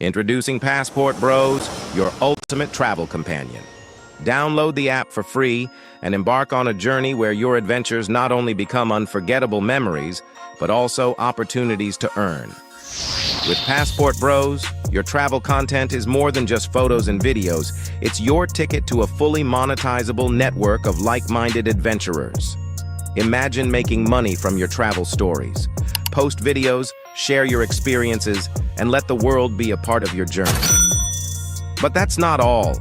Introducing Passport Bros, your ultimate travel companion. Download the app for free and embark on a journey where your adventures not only become unforgettable memories, but also opportunities to earn. With Passport Bros, your travel content is more than just photos and videos. It's your ticket to a fully monetizable network of like-minded adventurers. Imagine making money from your travel stories. Post videos, share your experiences, and let the world be a part of your journey. But that's not all.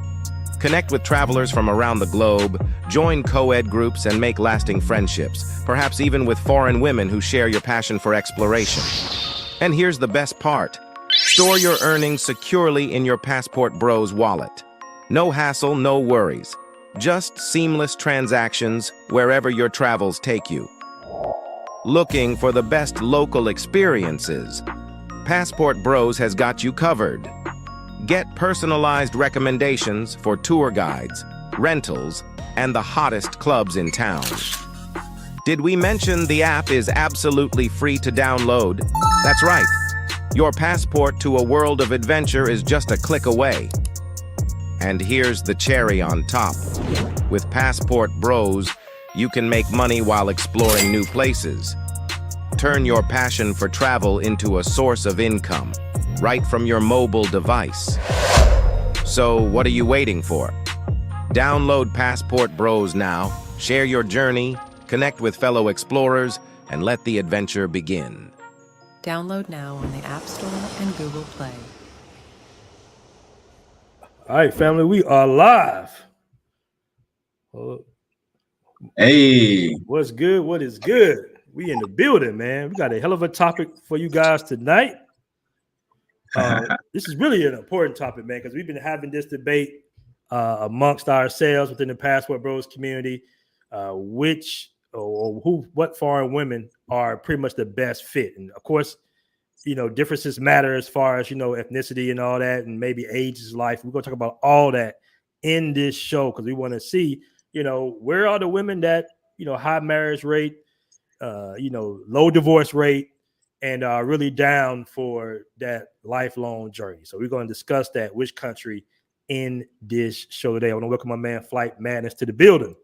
Connect with travelers from around the globe, join co-ed groups, and make lasting friendships, perhaps even with foreign women who share your passion for exploration. And here's the best part. Store your earnings securely in your Passport Bros wallet. No hassle, no worries. Just seamless transactions wherever your travels take you. Looking for the best local experiences? Passport Bros has got you covered. Get personalized recommendations for tour guides, rentals, and the hottest clubs in town. Did we mention the app is absolutely free to download? That's right. Your passport to a world of adventure is just a click away. And here's the cherry on top. With Passport Bros, you can make money while exploring new places. Turn your passion for travel into a source of income, right from your mobile device. So what are you waiting for? Download Passport Bros now, share your journey, connect with fellow explorers, and let the adventure begin. Download now on the App Store and Google Play. All right, family, we are live. Hey, What's good? What is good? We in the building, man. We got a hell of a topic for you guys tonight. This is really an important topic, man, because we've been having this debate amongst ourselves within the Passport Bros community, what foreign women are pretty much the best fit. And of course, differences matter as far as, ethnicity and all that, and maybe age is life. We're going to talk about all that in this show because we want to see, where are the women that, high marriage rate, low divorce rate, and are really down for that lifelong journey. So we're going to discuss that, which country in this show today. I want to welcome my man Flight Madness to the building.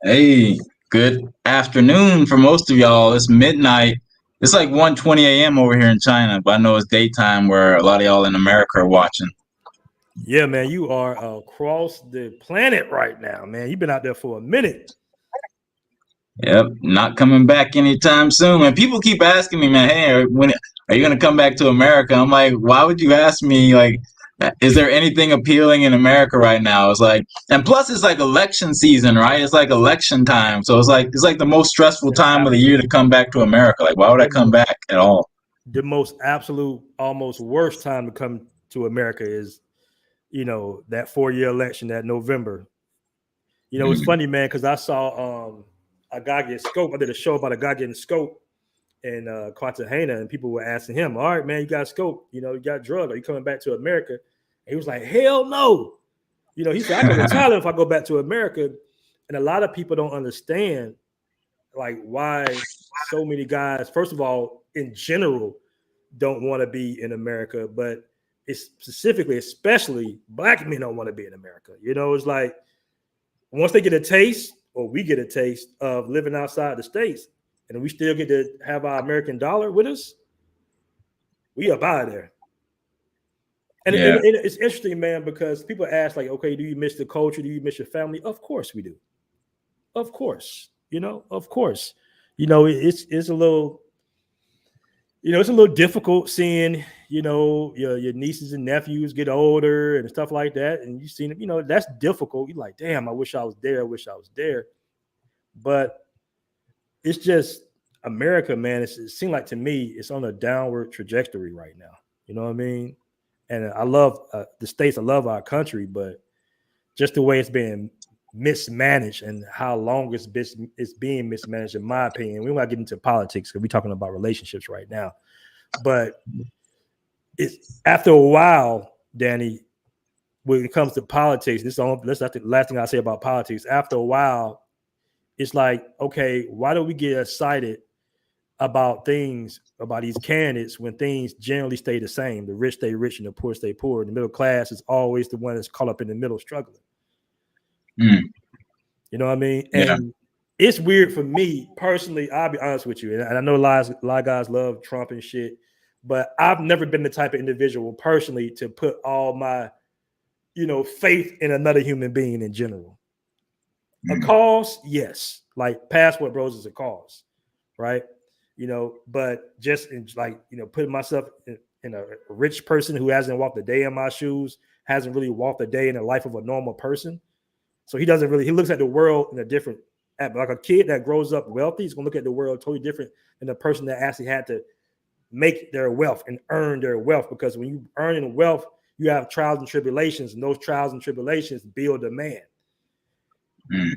hey, good afternoon for most of y'all. It's midnight. It's like 1:20 a.m. over here in China, but I know it's daytime where a lot of y'all in America are watching. Yeah, man, you are across the planet right now, man. You've been out there for a minute. Yep, not coming back anytime soon. And people keep asking me, man, hey, when are you going to come back to America? I'm like, why would you ask me? Like, is there anything appealing in America right now? It's like, and plus it's like election season, right? It's like election time. So it's like the most stressful time of the year to come back to America. Like, why would I come back at all? The most absolute, almost worst time to come to America is, that 4-year election, that November. It's funny, man, because I saw a guy get scoped. I did a show about a guy getting scoped in Cartagena, and people were asking him, all right, man, you got scoped, you got drugged. Are you coming back to America? And he was like, hell no. He said, I go to Thailand if I go back to America. And a lot of people don't understand, like, why so many guys, first of all, in general, don't want to be in America, but it's specifically, especially black men don't want to be in America. It's like once they get a taste, or we get a taste of living outside the States, and we still get to have our American dollar with us, we up out of there. And it's interesting, man, because people ask, like, okay, do you miss the culture? Do you miss your family? Of course we do. Of course. Of course. It's a little, it's a little difficult seeing, your nieces and nephews get older and stuff like that. And you've seen it, that's difficult. You're like, damn, I wish I was there. I wish I was there. But it's just America, man. It seems like to me, it's on a downward trajectory right now. You know what I mean? And I love the States. I love our country, but just the way it's being mismanaged and how long it's being mismanaged, in my opinion. We won't get into politics because we're talking about relationships right now. But it's after a while, Danny, when it comes to politics, that's not the last thing I say about politics. After a while, it's like, okay, why do we get excited about things, about these candidates, when things generally stay the same. The rich stay rich and the poor stay poor. The middle class is always the one that's caught up in the middle struggling. Mm. You know what I mean? Yeah. And it's weird for me personally. I'll be honest with you, and I know a lot of guys love Trump and shit, but I've never been the type of individual personally to put all my, faith in another human being in general. A cause, yes, like Passportbros is a cause, right? But just in, putting myself in a rich person who hasn't walked a day in my shoes, hasn't really walked a day in the life of a normal person. So he looks at the world in a different, like a kid that grows up wealthy is going to look at the world totally different than a person that actually had to make their wealth and earn their wealth. Because when you earn wealth, you have trials and tribulations, and those trials and tribulations build a man.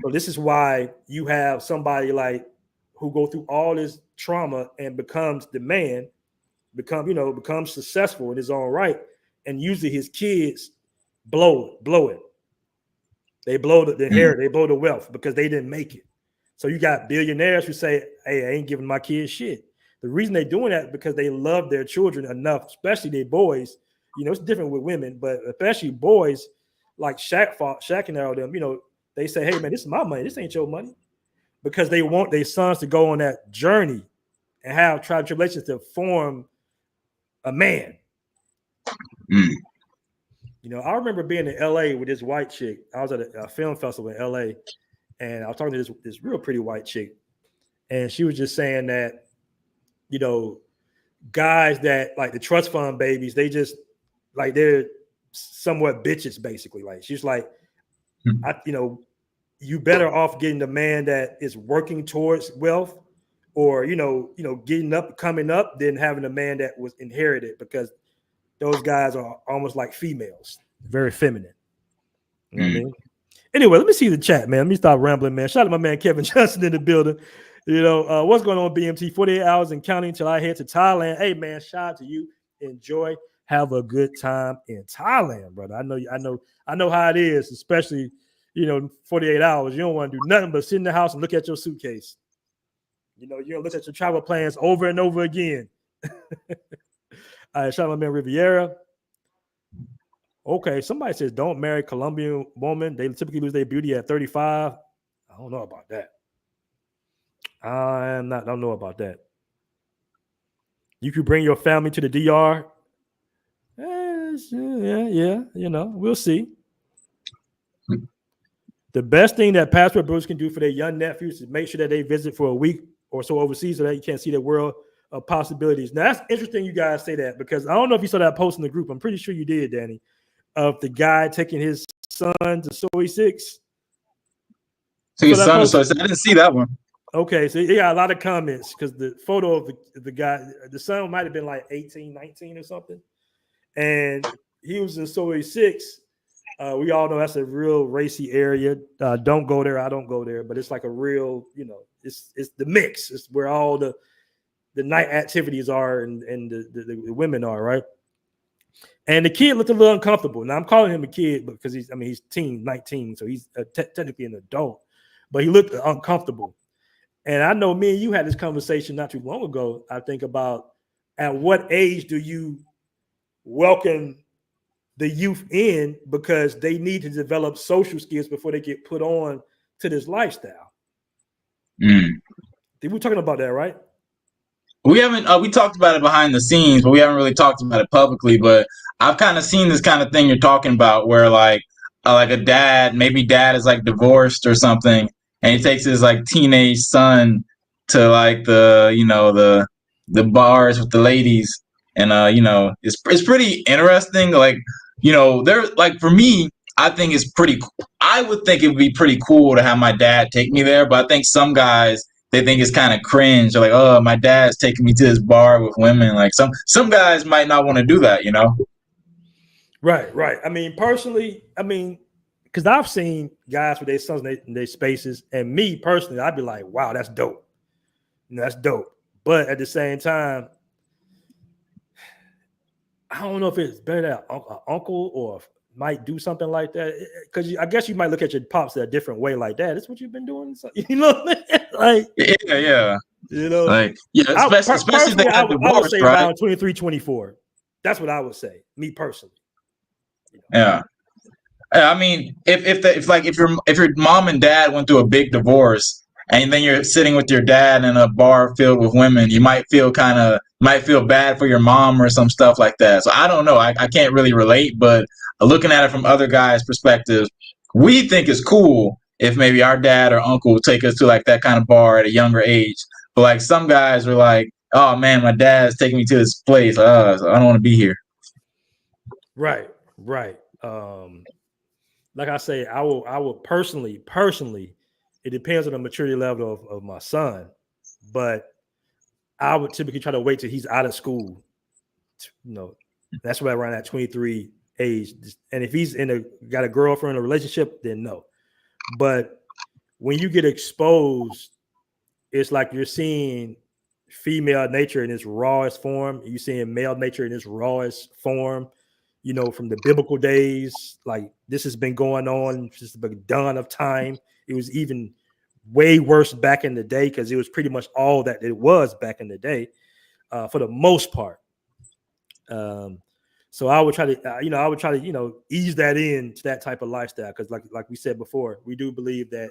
So this is why you have somebody like who go through all this trauma and becomes the man, becomes successful in his own right, and usually his kids blow it. They blow the hair, they blow the wealth because they didn't make it. So you got billionaires who say, "Hey, I ain't giving my kids shit." The reason they're doing that is because they love their children enough, especially their boys. It's different with women, but especially boys like Shaq and all them. They say, "Hey, man, this is my money. This ain't your money," because they want their sons to go on that journey and have trial and tribulations to form a man. I remember being in LA with this white chick. I was at a film festival in LA, and I was talking to this real pretty white chick, and she was just saying that, guys that like the trust fund babies, they just like they're somewhat bitches basically. Like she's like, you better off getting the man that is working towards wealth, or coming up, than having a man that was inherited, because those guys are almost like females, very feminine. You know what I mean? Anyway, let me see the chat, man. Let me stop rambling, man. Shout out to my man Kevin Johnson in the building. What's going on, BMT? 48 hours and counting till I head to Thailand. Hey, man, shout out to you. Enjoy. Have a good time in Thailand, brother. I know how it is, especially 48 hours. You don't want to do nothing but sit in the house and look at your suitcase. You don't look at your travel plans over and over again. All right, shout out to my man Riviera. Okay, somebody says don't marry Colombian woman. They typically lose their beauty at 35. I don't know about that. I don't know about that. You could bring your family to the DR. Yeah. We'll see. The best thing that Passportbros can do for their young nephews is make sure that they visit for a week or so overseas, so that you can see the world of possibilities. Now, that's interesting you guys say that, because I don't know if you saw that post in the group. I'm pretty sure you did, Danny, of the guy taking his son to Soy 6. So your son, so I didn't see that one. Okay, so he got a lot of comments because the photo of the guy, the son might have been like 18, 19 or something. And he was in Soy 6. We all know that's a real racy area. Don't go there. I don't go there, but it's like a real, it's the mix. It's where all the night activities are and the women are, right? And the kid looked a little uncomfortable. Now I'm calling him a kid because he's 19, so he's technically an adult, but he looked uncomfortable. And I know me and you had this conversation not too long ago. I think about at what age do you welcome the youth in, because they need to develop social skills before they get put on to this lifestyle. We were talking about that, right? We haven't. We talked about it behind the scenes, but we haven't really talked about it publicly. But I've kind of seen this kind of thing you're talking about, where like a dad, maybe dad is like divorced or something, and he takes his like teenage son to like the bars with the ladies, and it's pretty interesting. Like they're like, for me, I think it's pretty. I would think it would be pretty cool to have my dad take me there, but I think some guys, they think it's kind of cringe. They're like, oh, my dad's taking me to this bar with women. Like some guys might not want to do that, Right. I mean, personally, because I've seen guys with their sons in their spaces, and me personally, I'd be like, wow, that's dope. That's dope. But at the same time, I don't know if it's better that an uncle or might do something like that, because I guess you might look at your pops a different way, like that. That's what you've been doing, so, like yeah. You know, Like, yeah, especially if they personally, got I would divorced, say right? around 23, 24. That's what I would say, me personally. Yeah. I mean, if your mom and dad went through a big divorce, and then you're sitting with your dad in a bar filled with women, you might feel bad for your mom or some stuff like that. So I don't know. I can't really relate, but looking at it from other guys' perspectives, we think it's cool if maybe our dad or uncle would take us to like that kind of bar at a younger age. But like some guys are like, oh man, my dad's taking me to this place. So I don't want to be here. Right, right. Like I say, I will personally, it depends on the maturity level of my son, but I would typically try to wait till he's out of school. That's right around that 23 age. And if he's got a girlfriend or a relationship, then no. But when you get exposed, it's like you're seeing female nature in its rawest form. You're seeing male nature in its rawest form. From the biblical days, like this has been going on since the dawn of time. It was even way worse back in the day because it was pretty much all that it was back in the day, for the most part. So I would try to, ease that into that type of lifestyle because, like we said before, we do believe that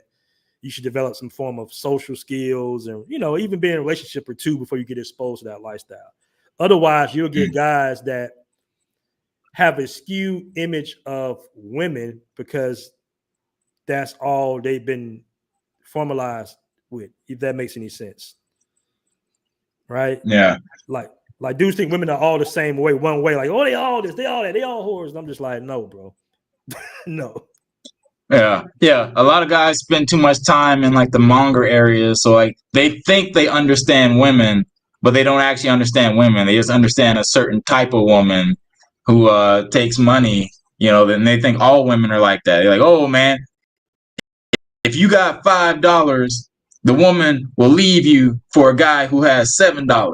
you should develop some form of social skills and even be in a relationship or two before you get exposed to that lifestyle. Otherwise, you'll get guys that have a skewed image of women because that's all they've been formalized with, if that makes any sense. Right? Yeah. Like dudes think women are all the same way, one way, like, oh, they all this, they all that, they all whores. And I'm just like, no, bro. No. Yeah, yeah. A lot of guys spend too much time in like the monger areas, so like they think they understand women, but they don't actually understand women. They just understand a certain type of woman who takes money. Then they think all women are like that. They're like, oh man, if you got $5, the woman will leave you for a guy who has $7.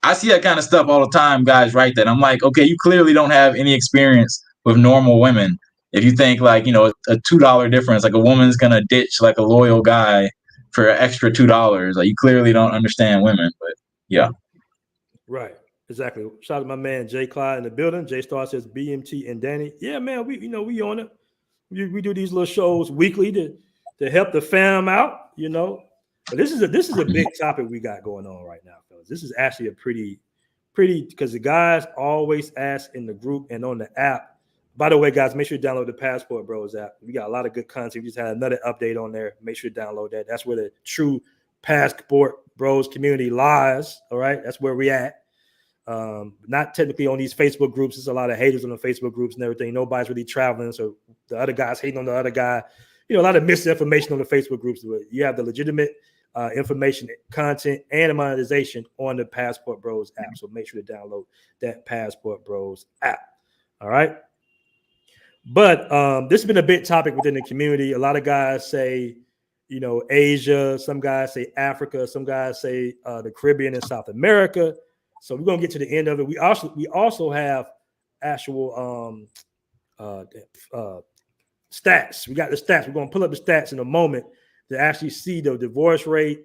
I see that kind of stuff all the time. Guys write that. I'm like, okay, you clearly don't have any experience with normal women. If you think like a $2 difference, like a woman's gonna ditch like a loyal guy for an extra $2, like you clearly don't understand women. But yeah, Right. Exactly. Shout out to my man Jay Clyde in the building. Jay Star says BMT and Danny. Yeah, man, we on it. We do these little shows weekly to help the fam out, But this is a big topic we got going on right now, fellas. This is actually a pretty because the guys always ask in the group and on the app. By the way, guys, make sure you download the Passport Bros app. We got a lot of good content. We just had another update on there. Make sure you download that. That's where the true Passport Bros community lies. All right, that's where we at. Not technically on these Facebook groups. There's a lot of haters on the Facebook groups and everything. Nobody's really traveling, so the other guy's hating on the other guy. A lot of misinformation on the Facebook groups. You have the legitimate information, content, and monetization on the Passport Bros app. So make sure to download that Passport Bros app. All right. But this has been a big topic within the community. A lot of guys say, Asia. Some guys say Africa. Some guys say the Caribbean and South America. So we're gonna get to the end of it. We also have actual stats. We got the stats. We're gonna pull up the stats in a moment to actually see the divorce rate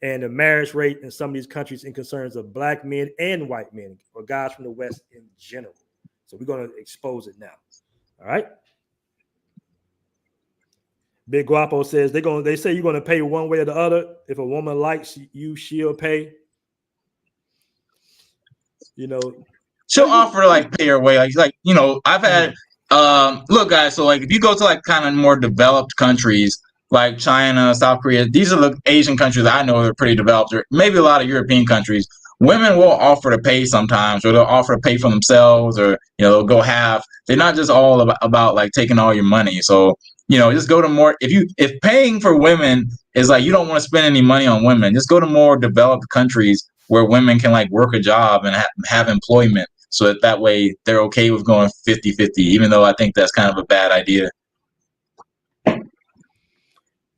and the marriage rate in some of these countries in concerns of black men and white men or guys from the West in general. So we're gonna expose it now. All right. Big Guapo says they say you're gonna pay one way or the other. If a woman likes you, she'll pay. she'll offer to like pay her way. I've had look guys. So like if you go to like kind of more developed countries like China, South Korea, these are the Asian countries that I know that are pretty developed, or maybe a lot of European countries. Women will offer to pay sometimes, or they'll offer to pay for themselves, or they'll go half. They're not just all about like taking all your money. So just go to more. If paying for women is like you don't want to spend any money on women, just go to more developed countries where women can like work a job and have employment, so that way they're okay with going 50-50, even though I think that's kind of a bad idea.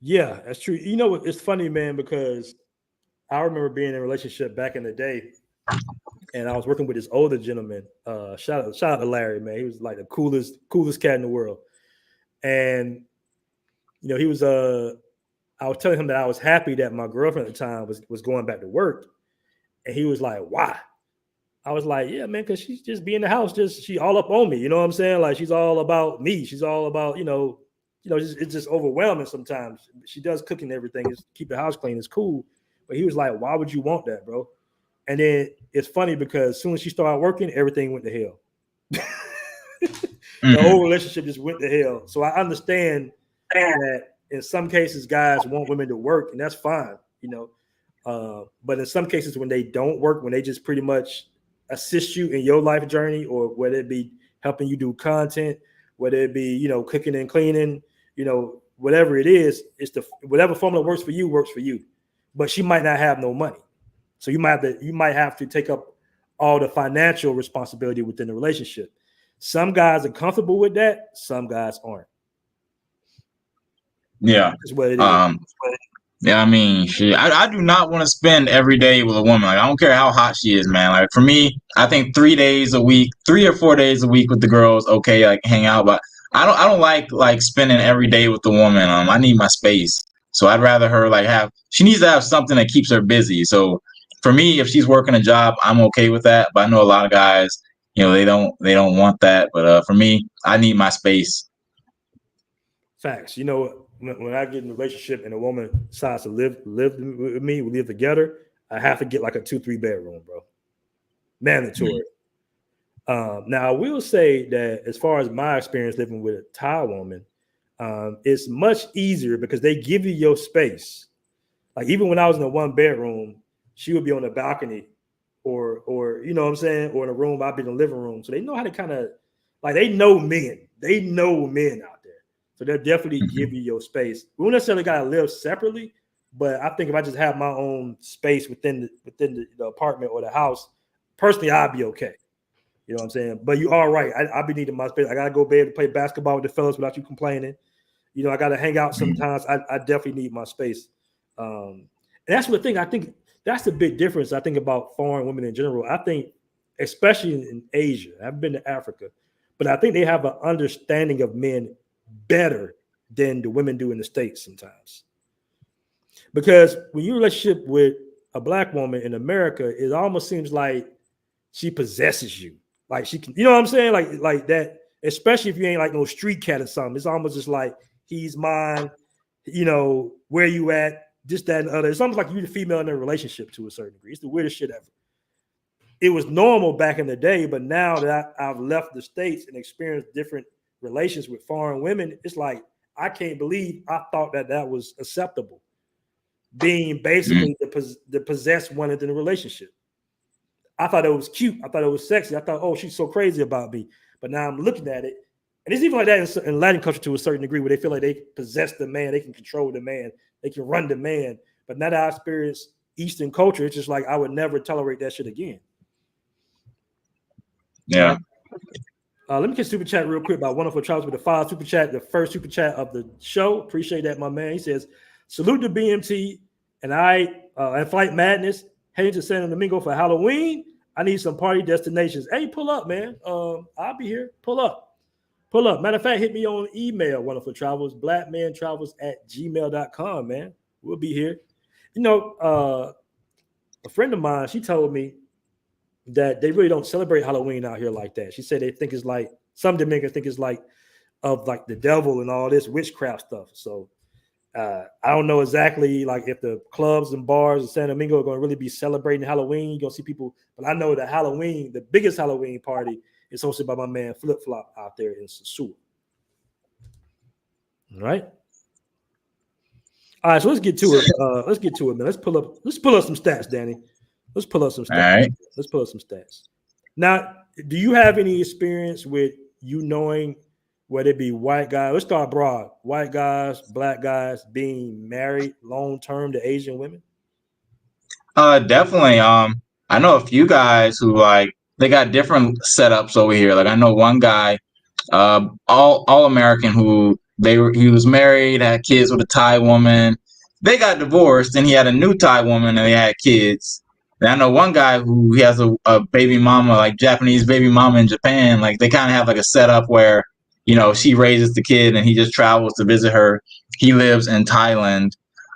Yeah, that's true. It's funny, man, because I remember being in a relationship back in the day, and I was working with this older gentleman. Shout out to Larry, man. He was like the coolest cat in the world. And he was I was telling him that I was happy that my girlfriend at the time was going back to work, and he was like, "Why?" I was like, "Yeah, man, because she's just be in the house, she all up on me. You know what I'm saying? Like she's all about me. She's all about it's just overwhelming sometimes. She does cooking and everything. Just keep the house clean. It's cool." But he was like, "Why would you want that, bro?" And then it's funny because as soon as she started working, everything went to hell. The whole relationship just went to hell. So I understand that in some cases, guys want women to work, and that's fine, but in some cases, when they don't work, when they just pretty much assist you in your life journey, or whether it be helping you do content, whether it be, cooking and cleaning, whatever it is, whatever formula works for you. But she might not have no money. So you might have to take up all the financial responsibility within the relationship. Some guys are comfortable with that. Some guys aren't. Yeah. That's what it is. Yeah, I mean, I do not want to spend every day with a woman. Like, I don't care how hot she is, man. Like, for me, I think 3 or 4 days a week with the girls, okay, like hang out. But I don't like spending every day with the woman. I need my space. So I'd rather her she needs to have something that keeps her busy. So for me, if she's working a job, I'm okay with that. But I know a lot of guys, they don't want that. But for me, I need my space. Facts. When I get in a relationship and a woman decides to live with me, we live together, I have to get like a 2-3 bedroom, bro. Mandatory. Now I will say that as far as my experience living with a Thai woman, it's much easier because they give you your space. Like even when I was in a 1 bedroom, she would be on the balcony or you know what I'm saying, or in a room, I'd be in the living room. So they know how to kind of they know men. They know men out there. So they'll definitely give you your space. We don't necessarily got to live separately, but I think if I just have my own space within the apartment or the house, personally, I'd be okay. You know what I'm saying? But you are right. I'll be needing my space. I got to go to bed to play basketball with the fellas without you complaining. I got to hang out sometimes. I definitely need my space. And that's the thing. I think that's the big difference. I think about foreign women in general. I think, especially in Asia, I've been to Africa, but I think they have an understanding of men better than the women do in the States sometimes. Because when you're in a relationship with a black woman in America, it almost seems like she possesses you. Like she can, you know what I'm saying? Like that, especially if you ain't like no street cat or something. It's almost just like he's mine, where you at, this, that, and the other. It's almost like you the female in a relationship to a certain degree. It's the weirdest shit ever. It was normal back in the day, but now that I've left the States and experienced different relations with foreign women, it's like I can't believe I thought that was acceptable. Being basically the possessed one in the relationship. I thought it was cute. I thought it was sexy. I thought, oh, she's so crazy about me. But now I'm looking at it, and it's even like that in Latin culture to a certain degree, where they feel like they possess the man, they can control the man, they can run the man. But now that I experience Eastern culture, it's just like I would never tolerate that shit again. Yeah. Let me get super chat real quick about Wonderful Travels with the 5 super chat, the first super chat of the show. Appreciate that, my man. He says, salute to BMT and Flight Madness. Heading to San Domingo for Halloween. I need some party destinations. Hey, pull up, man. I'll be here. Pull up. Matter of fact, hit me on email, Wonderful Travels, blackmantravels@gmail.com, man. We'll be here. A friend of mine, she told me that they really don't celebrate Halloween out here like that. She said they think it's like, some Dominicans think it's like of like the devil and all this witchcraft stuff. So I don't know exactly like if the clubs and bars in San Domingo are going to really be celebrating Halloween. You're going to see people, but I know that Halloween, the biggest Halloween party, is hosted by my man Flip Flop out there in Sasua. All right. All right, so let's get to it, man. Let's pull up some stats, Danny. Let's pull up some stats. All right. Let's pull up some stats. Now, do you have any experience with knowing whether it be white guys? Let's start broad. White guys, black guys being married long term to Asian women? Definitely. I know a few guys who they got different setups over here. Like I know one guy, all American, he was married, had kids with a Thai woman. They got divorced, and he had a new Thai woman, and they had kids. And I know one guy who he has a baby mama, like Japanese baby mama in Japan. Like they kind of have like a setup where, she raises the kid and he just travels to visit her. He lives in Thailand.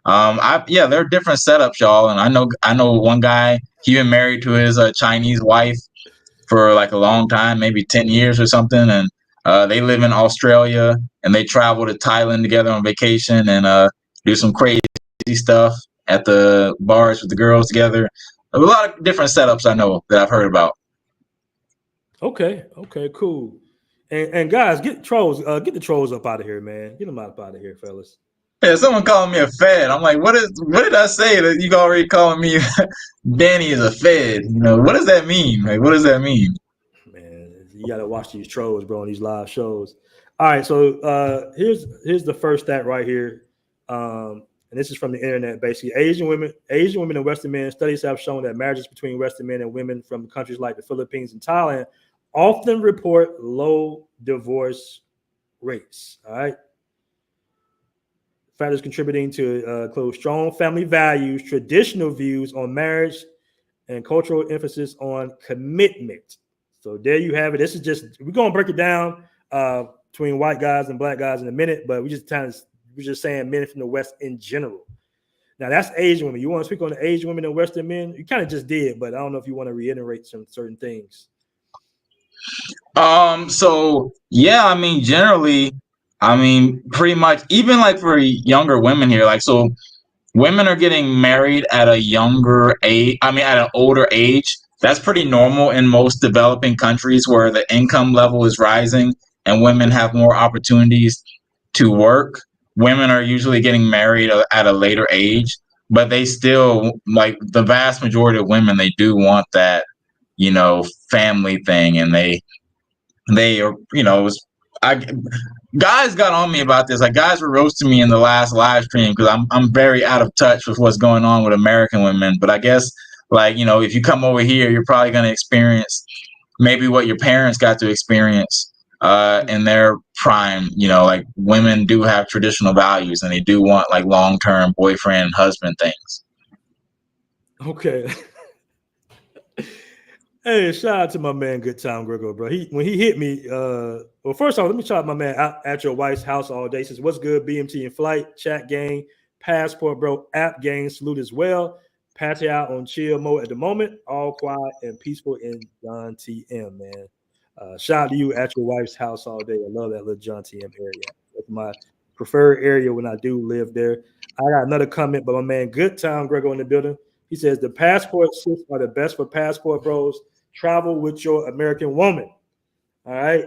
There are different setups, y'all, and I know one guy. He been married to his Chinese wife for like a long time, maybe 10 years or something, and they live in Australia and they travel to Thailand together on vacation and do some crazy stuff at the bars with the girls together. A lot of different setups I know that I've heard about. Okay, cool. And guys, get the trolls up out of here, man. Get them out of here, fellas. Yeah, someone calling me a fed. I'm like, what did I say that you already calling me Danny is a fed? You know, what does that mean? Like, what does that mean? Man, you gotta watch these trolls, bro, on these live shows. All right, so here's the first stat right here. And this is from the internet. Basically, Asian women and Western men, studies have shown that marriages between Western men and women from countries like the Philippines and Thailand often report low divorce rates. All right. Factors contributing to include strong family values, traditional views on marriage, and cultural emphasis on commitment. So there you have it. This is we're gonna break it down between white guys and black guys in a minute, but we're just saying men from the West in general. Now that's Asian women. You want to speak on the Asian women and Western men? You kind of just did, but I don't know if you want to reiterate some certain things. So yeah, I mean, generally, I mean, pretty much, even like for younger women here, like, so women are getting married at a younger age, I mean, at an older age. That's pretty normal in most developing countries where the income level is rising and women have more opportunities to work. Women are usually getting married at a later age, but they still, like the vast majority of women, they do want that, family thing, and they are, I guys got on me about this. Like, guys were roasting me in the last live stream because I'm very out of touch with what's going on with American women. But I guess, like, if you come over here, you're probably going to experience maybe what your parents got to experience in their prime. Like, women do have traditional values and they do want like long-term boyfriend husband things. Okay. Hey, shout out to my man, Good Time Grego, bro. When he hit me, well, first off, let me shout out my man at your wife's house all day. Says, what's good, BMT in flight, chat gang, passport, bro, app gang, salute as well. Patty out on chill mode at the moment, all quiet and peaceful in John TM, man. Shout out to you at your wife's house all day. I love that little John TM area. That's my preferred area when I do live there. I got another comment, but my man, Good Time Grego in the building. He says the passport ships are the best for passport bros. Travel with your American woman. All right.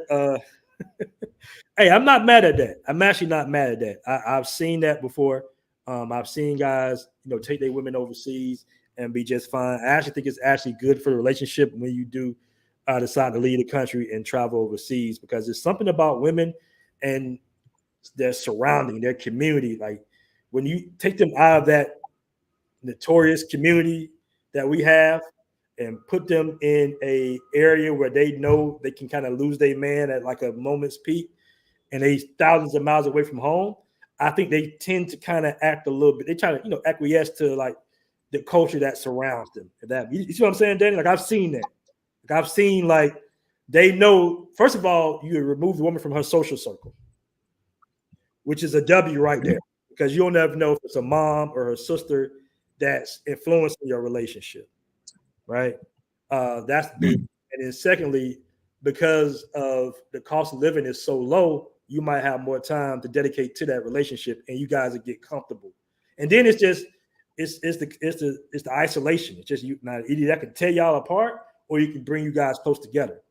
Hey, I'm not mad at that. I'm actually not mad at that. I've seen that before. I've seen guys, take their women overseas and be just fine. I actually think it's actually good for the relationship when you do decide to leave the country and travel overseas, because there's something about women and their surrounding, their community. Like, when you take them out of that notorious community that we have and put them in a area where they know they can kind of lose their man at like a moment's peak, and they thousands of miles away from home, I think they tend to kind of act a little bit. They try to, acquiesce to like the culture that surrounds them. You see what I'm saying, Danny? Like, I've seen that. Like, I've seen, like, they know, first of all, you remove the woman from her social circle, which is a W right there, because you'll never know if it's a mom or her sister that's influencing your relationship, right? That's big. And then secondly, because of the cost of living is so low, you might have more time to dedicate to that relationship, and you guys will get comfortable. And then it's the isolation. It's just either that can tear y'all apart, or you can bring you guys close together.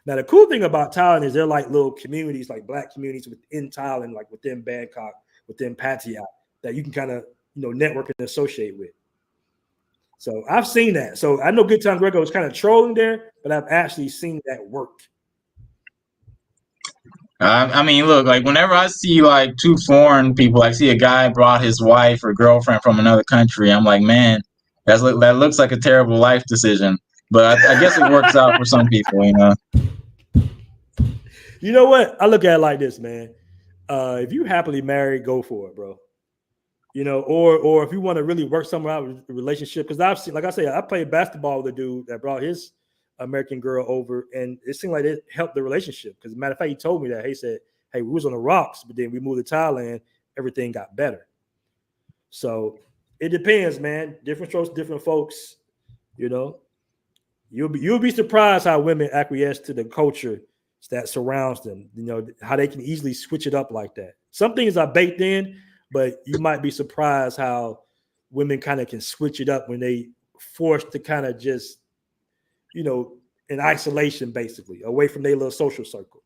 Now, the cool thing about Thailand is they're like little communities, like black communities within Thailand, like within Bangkok, within Pattaya, that you can kind of, network and associate with. So I've seen that. So I know Good Time Grego was kind of trolling there, but I've actually seen that work. I mean, look, like, whenever I see like two foreign people, I see a guy brought his wife or girlfriend from another country, I'm like, man, that looks like a terrible life decision. But I guess it works out for some people, You know what? I look at it like this, man. If you happily married, go for it, bro. Or if you want to really work somewhere out with a relationship, because I've seen, like I say, I played basketball with a dude that brought his American girl over, and it seemed like it helped the relationship. Because, as a matter of fact, he told me that. He said, hey, we was on the rocks, but then we moved to Thailand, everything got better. So it depends, man. Different strokes, different folks. You know, you'll be surprised how women acquiesce to the culture that surrounds them. You know, how they can easily switch it up like that. Some things are baked in, but you might be surprised how women kind of can switch it up when they forced to kind of just, you know, in isolation, basically, away from their little social circle.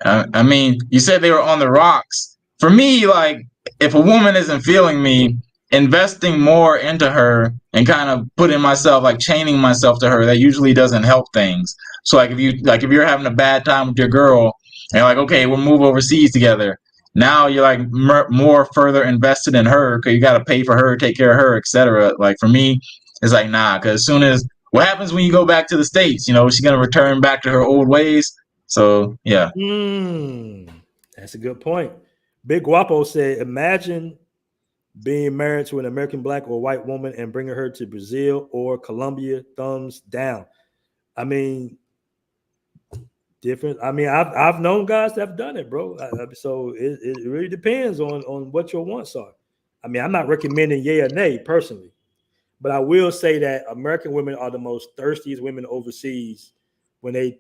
I mean, you said they were on the rocks. For me, like, if a woman isn't feeling me, investing more into her and kind of putting myself, like, chaining myself to her, that usually doesn't help things. So, like, if you're having a bad time with your girl, and you're like, okay, we'll move overseas together. Now you're like more further invested in her because you got to pay for her, take care of her, etc. Like for me, it's like nah. Because as soon as what happens when you go back to the States, you know, she's gonna return back to her old ways. So yeah. That's a good point. Big Guapo said, imagine being married to an American black or white woman and bringing her to Brazil or Colombia. Thumbs down. I mean, different. I mean, I've known guys that have done it, bro. So it really depends on what your wants are. I mean, I'm not recommending yay or nay personally, but I will say that American women are the most thirstiest women overseas when they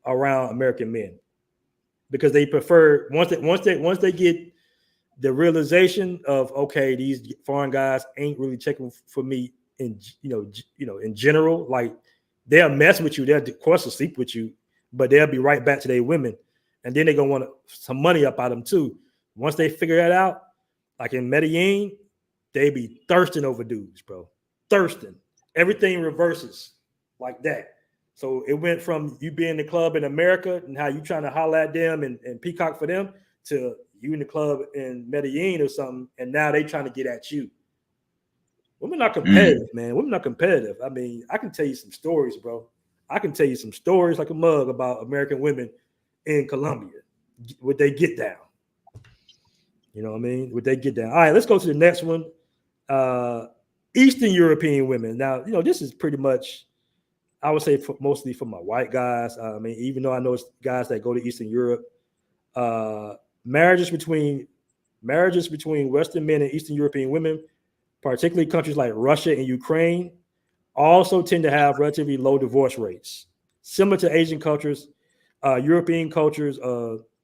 are around American men, because they prefer once they get the realization of, okay, these foreign guys ain't really checking for me in in general. Like, they'll mess with you, they'll of course sleep with you, but they'll be right back to their women, and then they're gonna want some money up out of them too. Once they figure that out, like in Medellin, they be thirsting over dudes, bro. Thirsting. Everything reverses like that. So it went from you being in the club in America and how you trying to holler at them and peacock for them to you in the club in Medellin or something, and now they trying to get at you. Women are competitive, man. Women are competitive. I mean, I can tell you some stories, bro. I can tell you some stories like a mug about American women in Colombia. Would they get down? You know what I mean? Would they get down? All right, let's go to the next one. Eastern European women. Now, this is pretty much, I would say, mostly for my white guys. I mean, even though I know it's guys that go to Eastern Europe, marriages between Western men and Eastern European women, particularly countries like Russia and Ukraine, also tend to have relatively low divorce rates. Similar to Asian cultures, European cultures,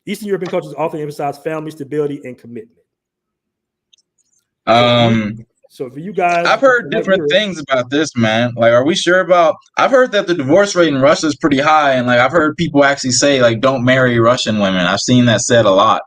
Eastern European cultures often emphasize family stability and commitment. So for you guys, I've heard different things about this, man. Like, are we sure about? I've heard that the divorce rate in Russia is pretty high, and like I've heard people actually say, like, don't marry Russian women. I've seen that said a lot.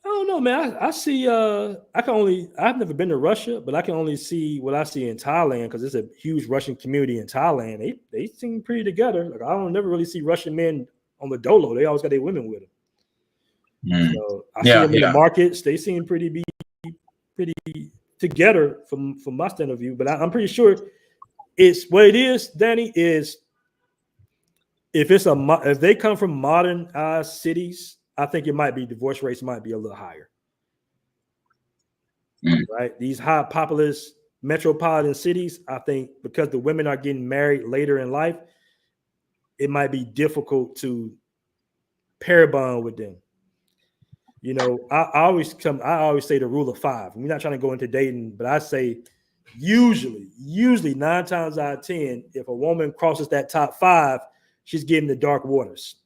I don't know, man. I see. I've never been to Russia, but I can only see what I see in Thailand, because there's a huge Russian community in Thailand. They seem pretty together. Like, I don't never really see Russian men on the dolo. They always got their women with them. So I see them in the markets. They seem pretty together from my stand of view. But I'm pretty sure it's what it is. Danny, is if they come from modern cities, I think it might be divorce rates might be a little higher. Right? These high populous metropolitan cities, I think, because the women are getting married later in life, it might be difficult to pair bond with them. I always say the rule of 5. We're not trying to go into dating, but I say usually 9 times out of 10, if a woman crosses that top 5, she's getting the dark waters,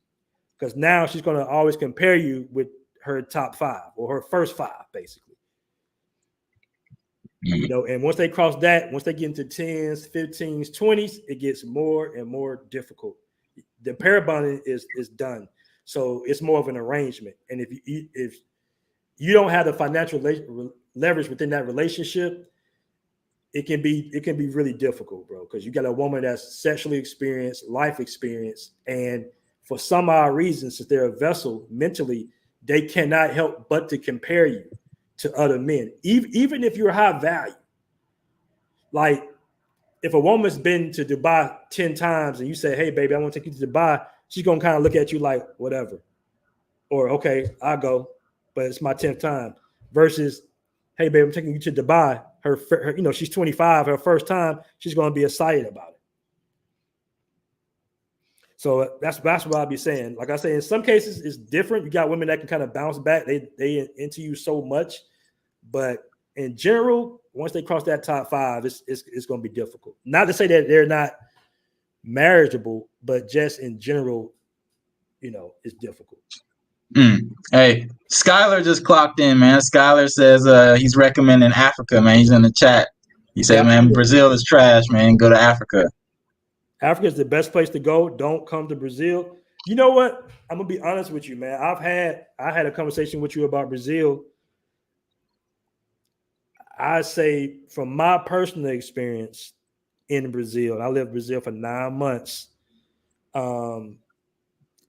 because now she's going to always compare you with her top 5 or her first 5, basically. And once they cross that, once they get into 10s, 15s, 20s, it gets more and more difficult. The pair bonding is done. So it's more of an arrangement. And if you don't have the financial leverage within that relationship, it can be really difficult, bro, because you got a woman that's sexually experienced, life experience, and for some odd reason, since they're a vessel mentally, they cannot help but to compare you to other men, even if you're high value. Like, if a woman's been to Dubai 10 times and you say, hey, baby, I want to take you to Dubai, she's going to kind of look at you like, whatever. Or, okay, I'll go, but it's my 10th time. Versus, hey, baby, I'm taking you to Dubai. Her she's 25, her first time, she's going to be excited about it. So that's what I'll be saying. Like I say, in some cases it's different. You got women that can kind of bounce back. They into you so much, but in general, once they cross that top 5, it's going to be difficult. Not to say that they're not marriageable, but just in general, it's difficult. Hey, Skylar just clocked in, man. Skylar says he's recommending Africa, man. He's in the chat. He said, man, Brazil is trash, man. Go to Africa. Africa is the best place to go. Don't come to Brazil. You know what? I'm gonna be honest with you, man. I had a conversation with you about Brazil. I say from my personal experience in Brazil, and I lived in Brazil for 9 months.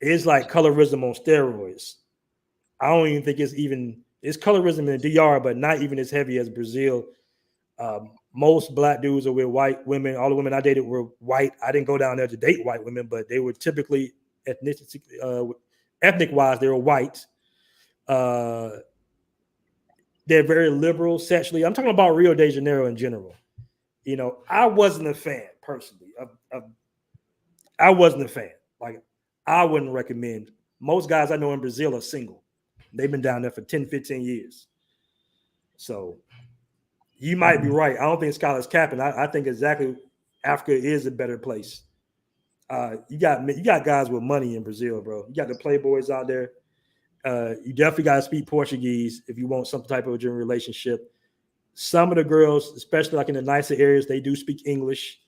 It's like colorism on steroids. I don't even think it's colorism in the DR, but not even as heavy as Brazil. Most black dudes are with white women. All the women I dated were white. I didn't go down there to date white women, but they were typically ethnic wise, they were white. They're very liberal sexually. I'm talking about Rio de Janeiro in general. I wasn't a fan personally. I wasn't a fan. Like, I wouldn't recommend. Most guys I know in Brazil are single. They've been down there for 10, 15 years. So you might be right. I don't think Skylar's capping. I think exactly Africa is a better place. You got guys with money in Brazil, bro. You got the playboys out there. You definitely got to speak Portuguese if you want some type of a general relationship. Some of the girls, especially like in the nicer areas, they do speak English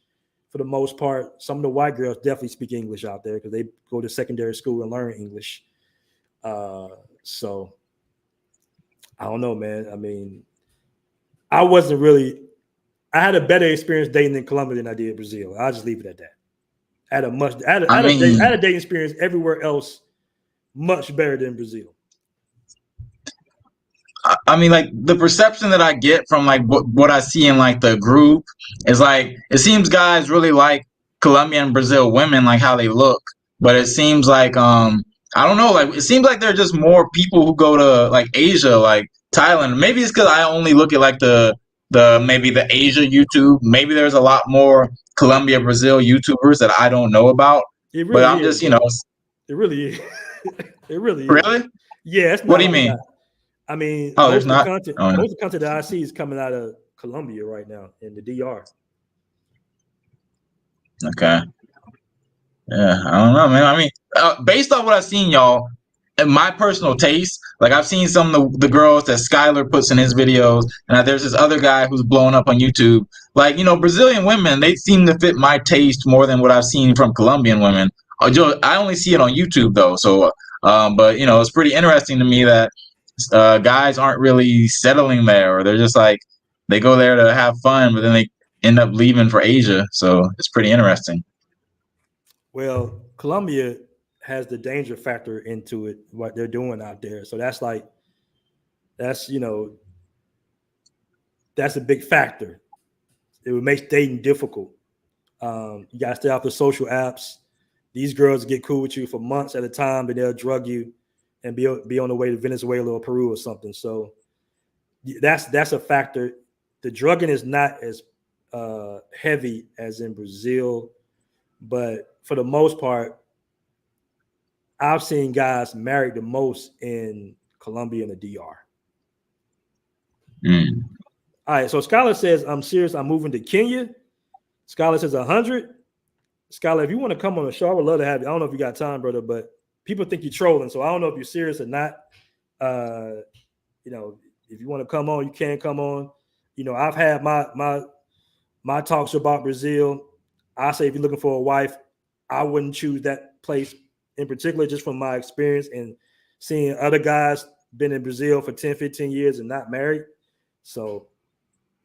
for the most part. Some of the white girls definitely speak English out there because they go to secondary school and learn English. So I don't know, man. I mean, I had a better experience dating in Colombia than I did Brazil. I'll just leave it at that. I had a dating experience everywhere else much better than Brazil. I mean, like, the perception that I get from like what I see in like the group is like, it seems guys really like Colombia and Brazil women, like how they look, but it seems like I don't know, like it seems like there are just more people who go to like Asia, like Thailand. Maybe it's because I only look at like the maybe the Asia YouTube. Maybe there's a lot more Colombia, Brazil YouTubers that I don't know about. It really but I'm is, just, it really is. It really is. Really? Yeah. It's not. What do you mean? I mean, Oh, most there's not. of the content that I see is coming out of Colombia right now in the DR. Okay. Yeah, I don't know, man. I mean, based on what I've seen, y'all, and my personal taste, like I've seen some of the girls that Skylar puts in his videos, and there's this other guy who's blowing up on YouTube. Like, Brazilian women, they seem to fit my taste more than what I've seen from Colombian women. I only see it on YouTube though, so but it's pretty interesting to me that guys aren't really settling there, or they're just like they go there to have fun, but then they end up leaving for Asia. So it's pretty interesting. Well, Colombia has the danger factor into it, what they're doing out there. So that's a big factor. It would make dating difficult. You got to stay off the social apps. These girls get cool with you for months at a time, then they'll drug you and be on the way to Venezuela or Peru or something. So that's a factor. The drugging is not as heavy as in Brazil, but for the most part, I've seen guys married the most in Colombia and the DR. All right, so Skylar says, I'm serious. I'm moving to Kenya. Skylar says 100. Skylar, if you want to come on the show, I would love to have you. I don't know if you got time, brother, but people think you're trolling, so I don't know if you're serious or not. If you want to come on, you can come on. I've had my talks about Brazil. I say if you're looking for a wife, I wouldn't choose that place in particular, just from my experience and seeing other guys been in Brazil for 10, 15 years and not married. So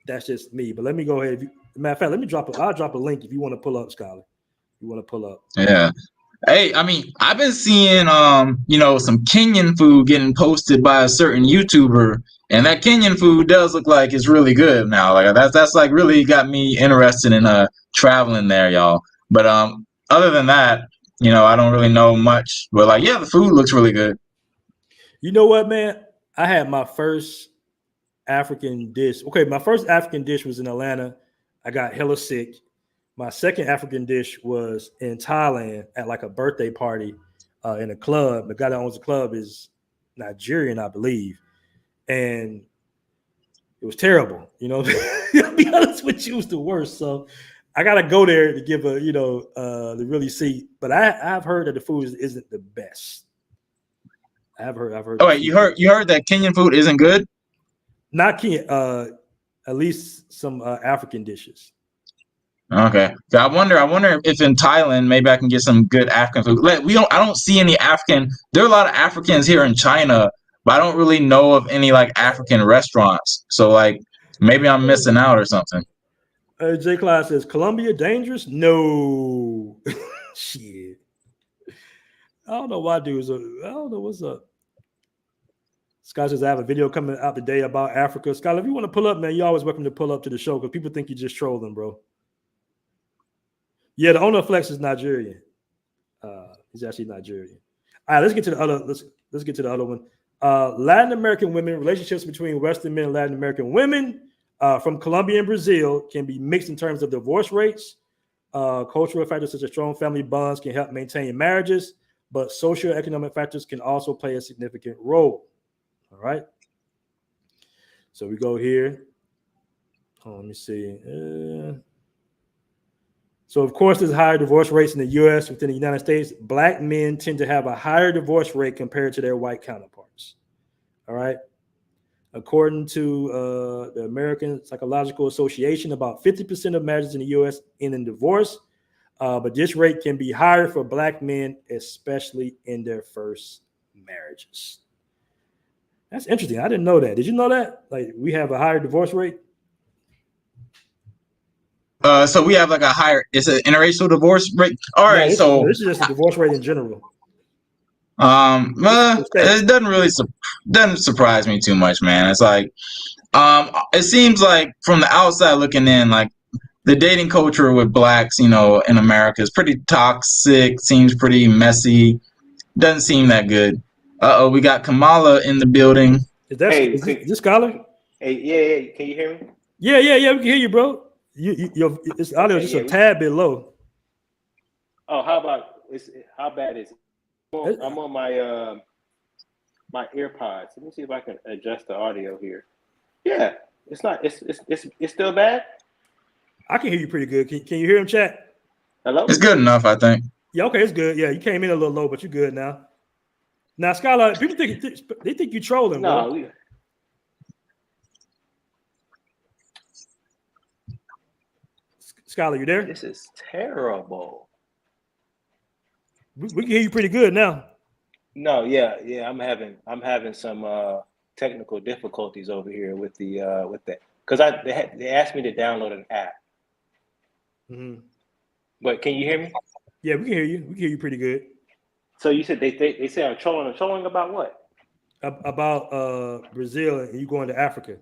that's just me. But let me go ahead. Matter of fact, I'll drop a link if you want to pull up, Skylar. You want to pull up. Yeah. Hey, I mean, I've been seeing some Kenyan food getting posted by a certain YouTuber, and that Kenyan food does look like it's really good now. Like that's like really got me interested in traveling there, y'all. But other than that, I don't really know much. But like, yeah, the food looks really good. You know what, man? I had my first African dish. Okay, my first African dish was in Atlanta. I got hella sick. My second African dish was in Thailand at like a birthday party in a club. The guy that owns the club is Nigerian, I believe, and it was terrible. To be honest with you, it was the worst. So I gotta go there to give a to really see. But I've heard that the food isn't the best. I've heard. Oh wait, you heard that Kenyan food isn't good? Not Kenyan. At least some African dishes. Okay. So I wonder if in Thailand maybe I can get some good African food. Like, I don't see any African. There are a lot of Africans here in China, but I don't really know of any like African restaurants. So like maybe I'm missing out or something. J. Clyde says Colombia dangerous? No. Shit. I don't know why dudes. I don't know what's up. Scott says I have a video coming out today about Africa. Scott, if you want to pull up, man, you're always welcome to pull up to the show because people think you're just trolling, bro. Yeah, the owner of Flex is Nigerian. He's actually Nigerian. All right, let's get to the other. Let's get to the other one. Latin American women, relationships between Western men and Latin American women from Colombia and Brazil can be mixed in terms of divorce rates. Cultural factors such as strong family bonds can help maintain marriages, but socioeconomic factors can also play a significant role. All right. So we go here. Let me see. So, of course, there's higher divorce rates in the U.S. within the United States. Black men tend to have a higher divorce rate compared to their white counterparts. All right. According to the American Psychological Association, about 50% of marriages in the U.S. end in divorce. But this rate can be higher for Black men, especially in their first marriages. That's interesting. I didn't know that. Did you know that? Like, we have a higher divorce rate? So we have like it's an interracial divorce rate. All right, this is just a divorce rate in general. It doesn't surprise me too much, man. It's like, it seems like from the outside looking in, like the dating culture with blacks, in America is pretty toxic. Seems pretty messy. Doesn't seem that good. We got Kamala in the building. Is this Scholar? Hey, yeah. Can you hear me? Yeah. We can hear you, bro. It's audio just a tad bit low. Oh, how bad is it? I'm on my my AirPods. Let me see if I can adjust the audio here. Yeah, it's not. It's still bad. I can hear you pretty good. Can you hear him, chat? Hello. It's good enough, I think. Yeah, okay, it's good. Yeah, you came in a little low, but you're good now. Now, Skylar, people think you're trolling. No. Bro. Skylar, you there? This is terrible. We can hear you pretty good now. No, yeah. I'm having some technical difficulties over here with that because they asked me to download an app. Mm-hmm. But can you hear me? Yeah, we can hear you. We can hear you pretty good. So you said they say I'm trolling. I'm trolling about what? About Brazil and you going to Africa.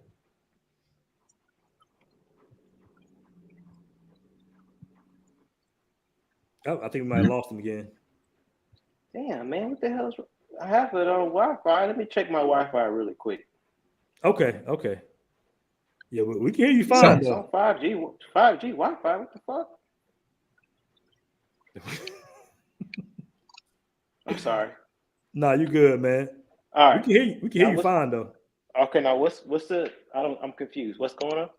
Oh, I think we might have lost him again. Damn, man, what the hell is? I have it on Wi-Fi. Let me check my Wi-Fi really quick. Okay. Yeah, we can hear you fine. It's on 5G Wi-Fi. What the fuck? I'm sorry. Nah, you good, man. All right. We can hear you fine though. Okay, now what's the? I'm confused. What's going on?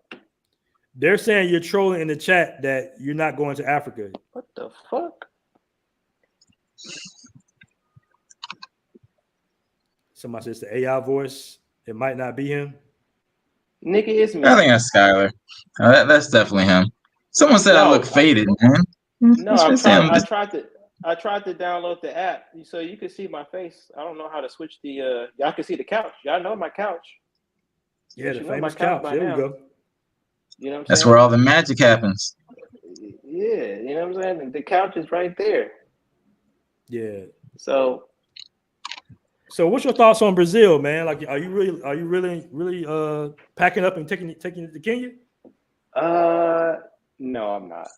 They're saying you're trolling in the chat that you're not going to Africa. What the fuck? Somebody says the AI voice. It might not be him. Nigga, it's me. I think that's Skylar. That's definitely him. Someone said I look faded, man. No, I tried to download the app so you can see my face. I don't know how to switch the. Y'all can see the couch. Y'all know my couch. Yeah, the famous couch. There we go. You know what I'm saying? That's where all the magic happens. Yeah, you know what I'm saying? The couch is right there. Yeah. So what's your thoughts on Brazil, man? Like, are you really packing up and taking it to Kenya? No, I'm not.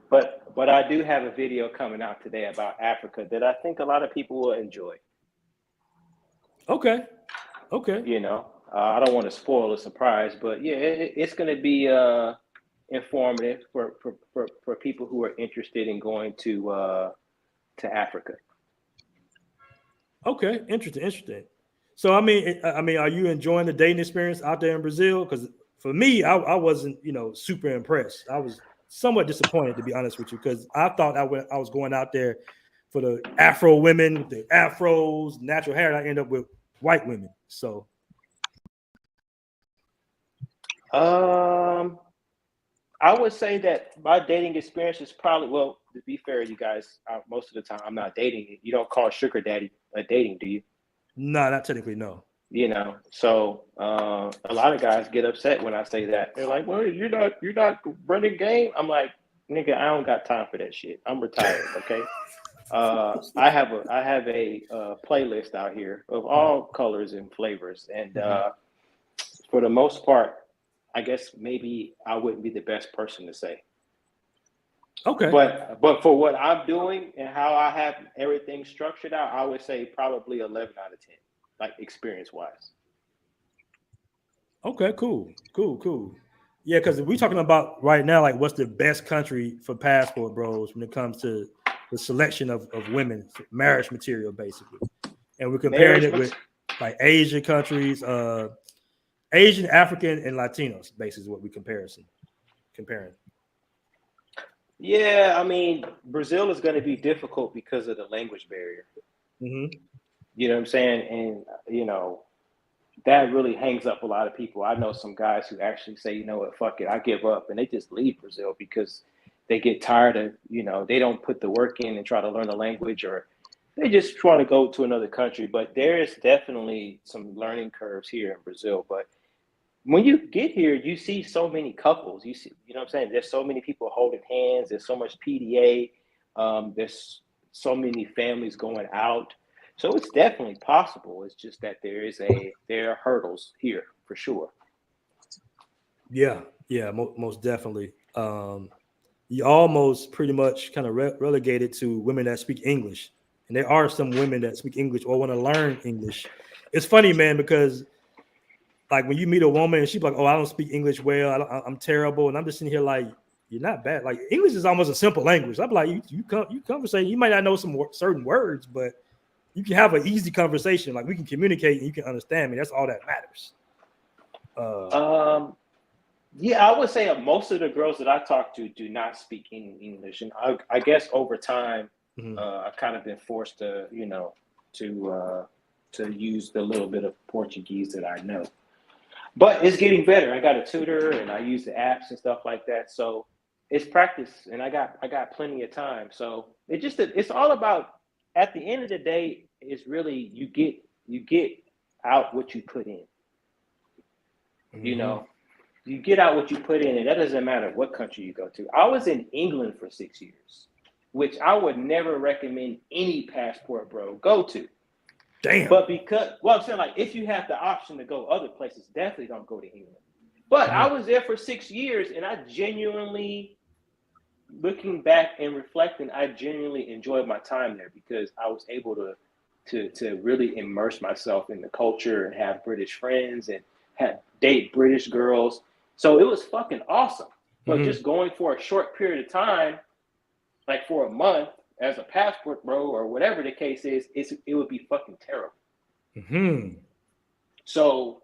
But I do have a video coming out today about Africa that I think a lot of people will enjoy. Okay. You know, I don't want to spoil the surprise, but yeah, it's going to be informative for people who are interested in going to Africa. Okay, interesting. So I mean, are you enjoying the dating experience out there in Brazil? Because for me, I wasn't, super impressed. I was somewhat disappointed, to be honest with you, because I thought I was going out there for the Afro women with the afros, natural hair, and I end up with white women. So, I would say that my dating experience is probably, well, to be fair, you guys, most of the time I'm not dating. You don't call sugar daddy a dating, do you? no, not technically, no. So a lot of guys get upset when I say that. They're like, "Well, you're not running game." I'm like, "Nigga, I don't got time for that shit. I'm retired." Okay. I have a playlist out here of all colors and flavors, and for the most part, I guess maybe I wouldn't be the best person to say. Okay. But for what I'm doing and how I have everything structured out, I would say probably 11 out of 10, like experience wise. Okay, cool. Yeah, because we're talking about right now, like what's the best country for Passport Bros when it comes to the selection of women, marriage material, basically. And we're comparing it with like Asian countries, Asian, African, and Latinos, basically is what we're comparing. Yeah, I mean, Brazil is going to be difficult because of the language barrier. Mm-hmm. You know what I'm saying? And, that really hangs up a lot of people. I know some guys who actually say, you know what, fuck it, I give up. And they just leave Brazil because they get tired of, they don't put the work in and try to learn the language, or they just try to go to another country. But there is definitely some learning curves here in Brazil. But when you get here, you see so many couples. You see, what I'm saying? There's so many people holding hands. There's so much PDA. There's so many families going out. So it's definitely possible. It's just that there are hurdles here for sure. Yeah, most definitely. You almost pretty much kind of relegated to women that speak English, and there are some women that speak English or want to learn English. It's funny, man, because like when you meet a woman and she's like, "Oh, I don't speak English well. I'm terrible," and I'm just sitting here like, "You're not bad." Like English is almost a simple language. I'm like, you conversate. You might not know some certain words, but you can have an easy conversation. Like we can communicate and you can understand me. That's all that matters. Yeah, I would say most of the girls that I talk to do not speak English, and I guess over time, I've kind of been forced to, to use the little bit of Portuguese that I know. But it's getting better. I got a tutor, and I use the apps and stuff like that. So it's practice, and I got plenty of time. So it's all about, at the end of the day, it's really you get out what you put in. You get out what you put in, and that doesn't matter what country you go to. I was in England for 6 years, which I would never recommend any passport bro go to. Damn. But I'm saying, like, if you have the option to go other places, definitely don't go to England. But I was there for 6 years, and I genuinely, looking back and reflecting, I genuinely enjoyed my time there because I was able to really immerse myself in the culture and have British friends and date British girls. So it was fucking awesome. But just going for a short period of time, like for a month, as a passport bro or whatever the case is, it would be fucking terrible. So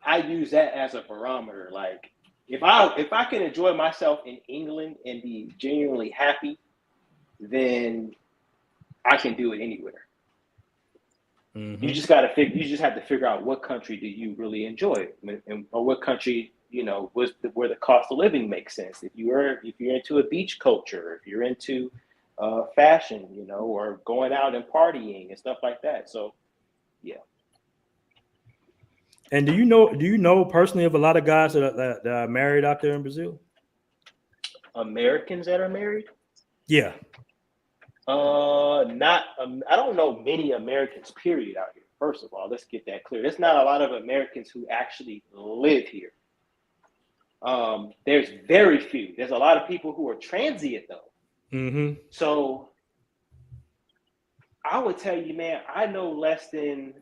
I use that as a barometer. Like if I can enjoy myself in England and be genuinely happy, then I can do it anywhere. You just have to figure out what country do you really enjoy, or what country where the cost of living makes sense. If you're into a beach culture, if you're into fashion, or going out and partying and stuff like that. So, yeah. And do you know personally of a lot of guys that are married out there in Brazil? Americans that are married? Yeah. I don't know many Americans, period, out here. First of all, let's get that clear. There's not a lot of Americans who actually live here. There's very few. There's a lot of people who are transient, though. So I would tell you, man, I know less than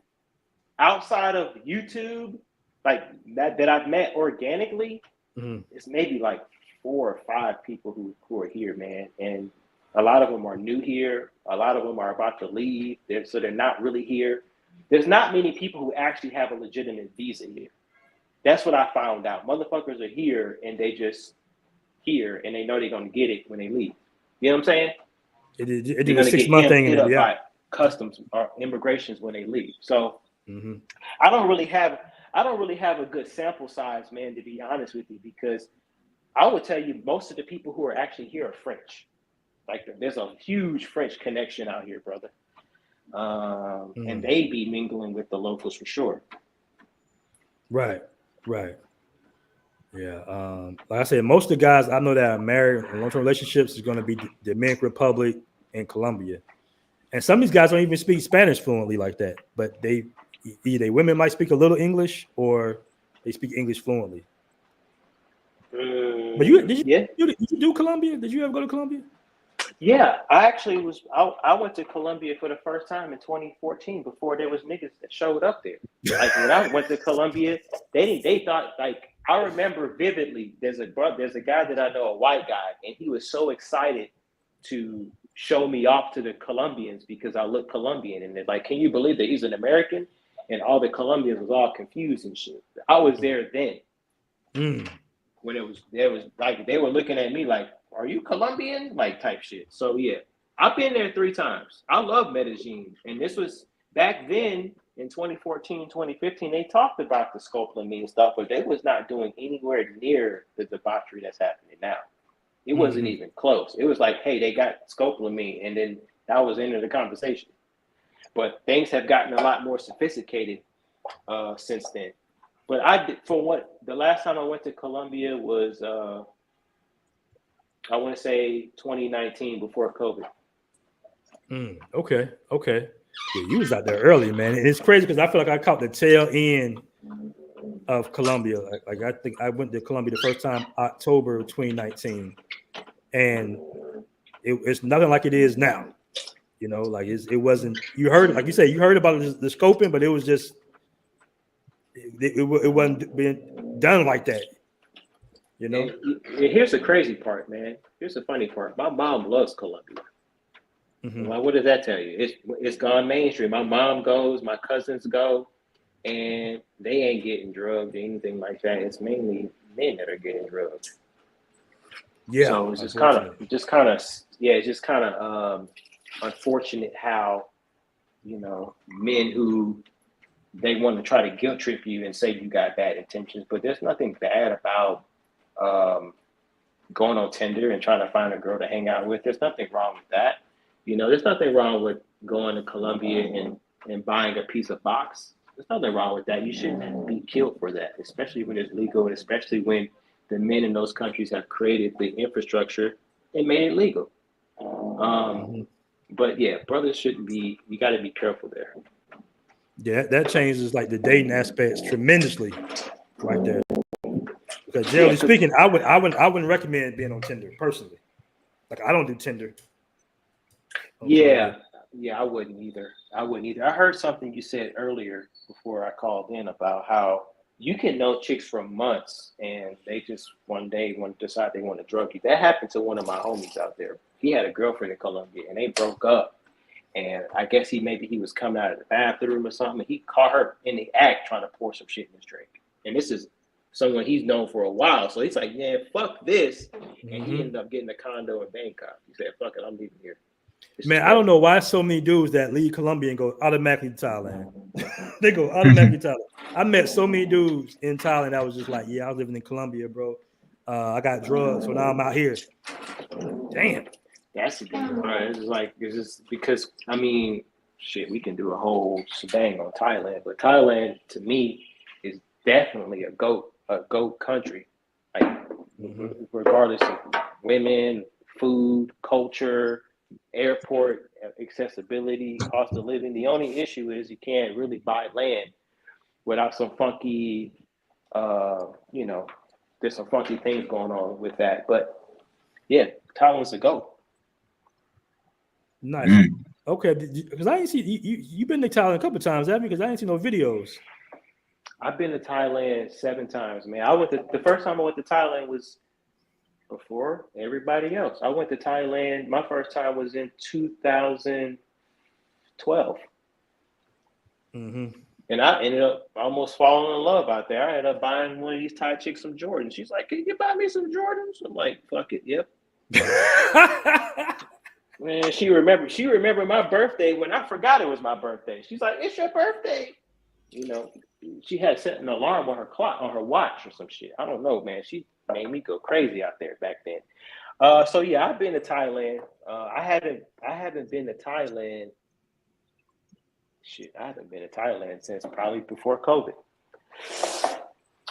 outside of YouTube, like that I've met organically, it's maybe like 4 or 5 people who are here, man. And a lot of them are new here. A lot of them are about to leave. So they're not really here. There's not many people who actually have a legitimate visa here. That's what I found out. Motherfuckers are here and they just here and they know they're gonna get it when they leave. You know what I'm saying? It did a 6-month thing hit in up it, by customs or immigrations when they leave. So I don't really have a good sample size, man, to be honest with you, because I would tell you most of the people who are actually here are French. Like there's a huge French connection out here, brother. And they be mingling with the locals for sure. Right. Yeah. Like I said, most of the guys I know that are married in long-term relationships is going to be the Dominican Republic and Colombia. And some of these guys don't even speak Spanish fluently like that, but either women might speak a little English or they speak English fluently. But did you do Colombia? Did you ever go to Colombia? Yeah, I went to Colombia for the first time in 2014 before there was niggas that showed up there. Like when I went to Colombia, they thought, like, I remember vividly, there's a guy that I know, a white guy, and he was so excited to show me off to the Colombians because I look Colombian, and they're like, can you believe that he's an American? And all the Colombians was all confused and shit. I was there then. When there was like they were looking at me like, are you Colombian? Like type shit. So yeah, I've been there 3 times. I love Medellin. And this was back then in 2014, 2015, they talked about the scopolamine and stuff, but they was not doing anywhere near the debauchery that's happening now. It wasn't even close. It was like, hey, they got scopolamine, and then that was the end of the conversation. But things have gotten a lot more sophisticated since then. But the last time I went to Colombia was I want to say 2019 before COVID. Okay. Yeah, you was out there early, man. And it's crazy because I feel like I caught the tail end of Colombia. Like I think I went to Colombia the first time October 2019, and it's nothing like it is now. You know, like it wasn't. You heard, like you said, you heard about the scoping, but it was just it wasn't being done like that. You know. And here's the crazy part, man. Here's the funny part. My mom loves Colombia. Like, what does that tell you? It's gone mainstream. My mom goes, my cousins go, and they ain't getting drugged or anything like that. It's mainly men that are getting drugged. Yeah. So it's just kind of unfortunate how, you know, men who they want to try to guilt trip you and say you got bad intentions, but there's nothing bad about going on Tinder and trying to find a girl to hang out with. There's nothing wrong with that. You know, there's nothing wrong with going to Colombia and buying a piece of box. There's nothing wrong with that. You shouldn't be killed for that, especially when it's legal, and especially when the men in those countries have created the infrastructure and made it legal. But yeah, brothers shouldn't be. You got to be careful there. Yeah, that changes like the dating aspects tremendously, right there. Because generally speaking, I wouldn't recommend being on Tinder personally. Like I don't do Tinder. Yeah, I wouldn't either. I heard something you said earlier before I called in about how you can know chicks for months and they just one day want to decide they want to drug you. That happened to one of my homies out there. He had a girlfriend in Colombia and they broke up. And I guess he was coming out of the bathroom or something. And he caught her in the act trying to pour some shit in his drink. And this is someone he's known for a while. So he's like, yeah, fuck this. And he ended up getting a condo in Bangkok. He said, fuck it, I'm leaving here. Man, I don't know why so many dudes that leave Colombia and go automatically to Thailand. They go automatically to Thailand. I met so many dudes in Thailand that was just like, yeah, I was living in Colombia, bro. I got drugs, so now I'm out here. Damn. That's the thing, bro. It's just because, I mean, shit, we can do a whole shebang on Thailand, but Thailand to me is definitely a goat country. Like, regardless of women, food, culture, airport accessibility, cost of living. The only issue is you can't really buy land without some funky, there's some funky things going on with that. But yeah, Thailand's a go. Nice. Okay, because I ain't see you been to Thailand a couple of times, haven't you? Because I ain't seen no videos. I've been to Thailand 7 times, man. The first time I went to Thailand was before everybody else. I went to Thailand. My first time was in 2012. Mm-hmm. And I ended up almost falling in love out there. I ended up buying one of these Thai chicks some Jordans. She's like, "Can you buy me some Jordans?" I'm like, "Fuck it, yep." Man, she remembered my birthday when I forgot it was my birthday. She's like, "It's your birthday." You know, she had set an alarm on her clock, on her watch or some shit. I don't know, man. She made me go crazy out there back then. So yeah, I've been to Thailand. I haven't been to Thailand. Shit, I haven't been to Thailand since probably before COVID.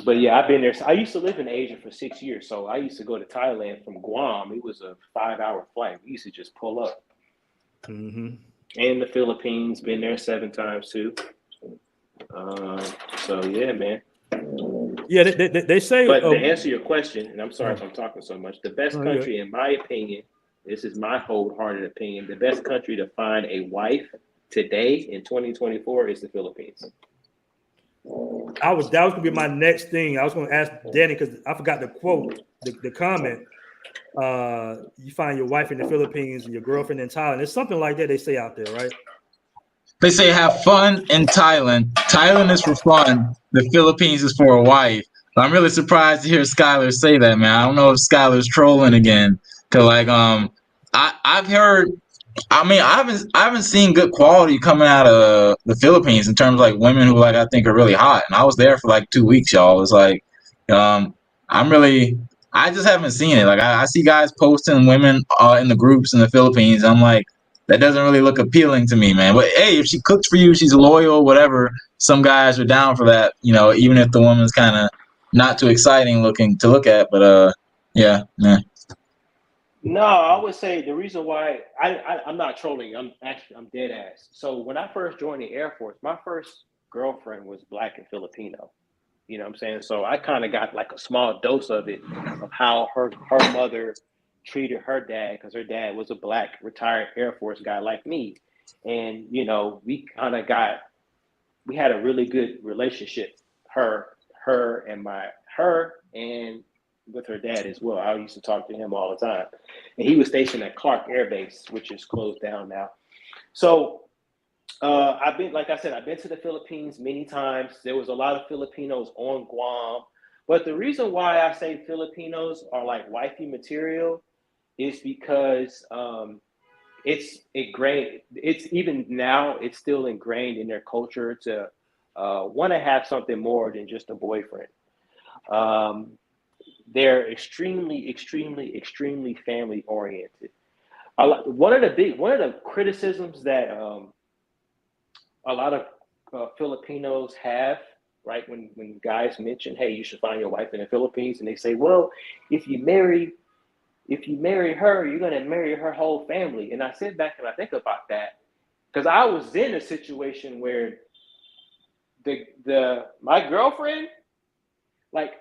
But yeah, I've been there. I used to live in Asia for 6 years, so I used to go to Thailand from Guam. It was a 5-hour flight. We used to just pull up. Mm-hmm. And the Philippines, been there 7 times too. So yeah, man. Yeah, they say. But to answer your question, and I'm sorry if I'm talking so much, the best yeah. country, in my opinion, this is my wholehearted opinion, the best country to find a wife today in 2024 is the Philippines. That was gonna be my next thing. I was gonna ask Danny because I forgot to quote the comment. You find your wife in the Philippines and your girlfriend in Thailand. It's something like that they say out there, right? They say have fun in Thailand. Thailand is for fun. The Philippines is for a wife. I'm really surprised to hear Skylar say that, man. I don't know if Skylar's trolling again. Cause like I've heard. I mean, I haven't seen good quality coming out of the Philippines in terms of like women who like I think are really hot. And I was there for like 2 weeks, y'all. It's like I just haven't seen it. Like I see guys posting women in the groups in the Philippines. I'm like, that doesn't really look appealing to me, man. But hey, if she cooks for you, she's loyal, whatever. Some guys are down for that, even if the woman's kind of not too exciting looking to look at. But yeah. No, I would say the reason why I'm not trolling. I'm dead ass. So when I first joined the Air Force, my first girlfriend was Black and Filipino. You know what I'm saying? So I kind of got like a small dose of it, of how her mother treated her dad, because her dad was a Black retired Air Force guy like me. And, we had a really good relationship, her and with her dad as well. I used to talk to him all the time. And he was stationed at Clark Air Base, which is closed down now. So I've been to the Philippines many times. There was a lot of Filipinos on Guam. But the reason why I say Filipinos are like wifey material is because it's ingrained. It's even now, it's still ingrained in their culture to want to have something more than just a boyfriend. They're extremely, extremely, extremely family oriented. One of the criticisms that a lot of Filipinos have, right, when guys mention, hey, you should find your wife in the Philippines, and they say, well, if you marry her, you're going to marry her whole family. And I sit back and I think about that, because I was in a situation where my girlfriend, like,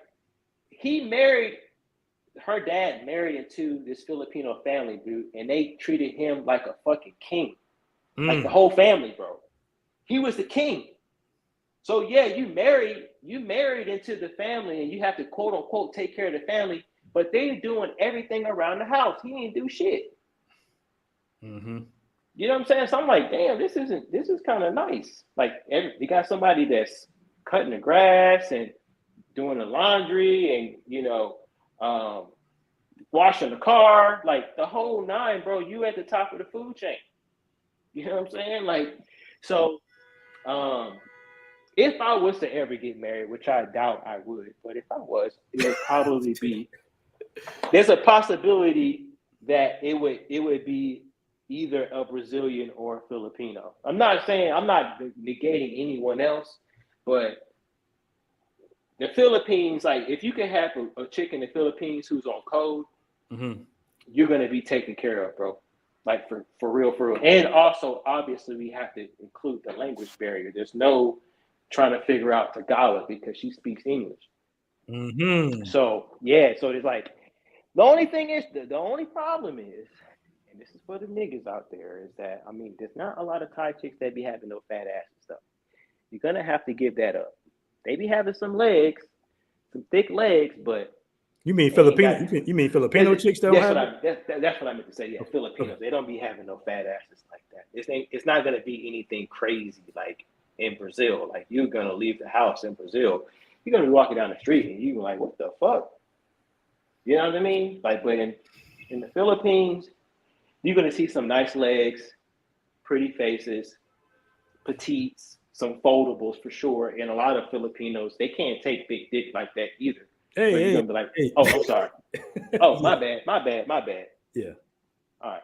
her dad married into this Filipino family, dude, and they treated him like a fucking king. Like the whole family, bro. He was the king. So yeah, you married into the family, and you have to quote unquote take care of the family, but they doing everything around the house. He didn't do shit. Mm-hmm. You know what I'm saying? So I'm like, damn, this is kind of nice. Like you got somebody that's cutting the grass and doing the laundry and washing the car, like the whole nine, bro. You at the top of the food chain. You know what I'm saying? Like, so if I was to ever get married, which I doubt I would, but if I was, it would probably be, there's a possibility that it would be either a Brazilian or a Filipino. I'm not negating anyone else, but the Philippines, like if you can have a chick in the Philippines who's on code, you're going to be taken care of, bro. Like for real. And also, obviously, we have to include the language barrier. There's no trying to figure out Tagalog because she speaks English. Mm-hmm. So, yeah. So it's like, the only problem is, and this is for the niggas out there, is that, I mean, there's not a lot of Thai chicks that be having no fat ass and stuff. You're going to have to give that up. They be having some legs, some thick legs, but you mean Filipino? You mean Filipino chicks don't have it? That's what I meant to say. Yeah, Okay. Filipinos. They don't be having no fat asses like that. It's not going to be anything crazy like in Brazil. Like, you're going to leave the house in Brazil. You're going to be walking down the street and you're like, what the fuck? You know what I mean? Like, but in the Philippines, you're going to see some nice legs, pretty faces, petites, some foldables for sure. And a lot of Filipinos, they can't take big dick like that either. So you're going to be like, oh, I'm sorry. Oh, my bad. Yeah. All right.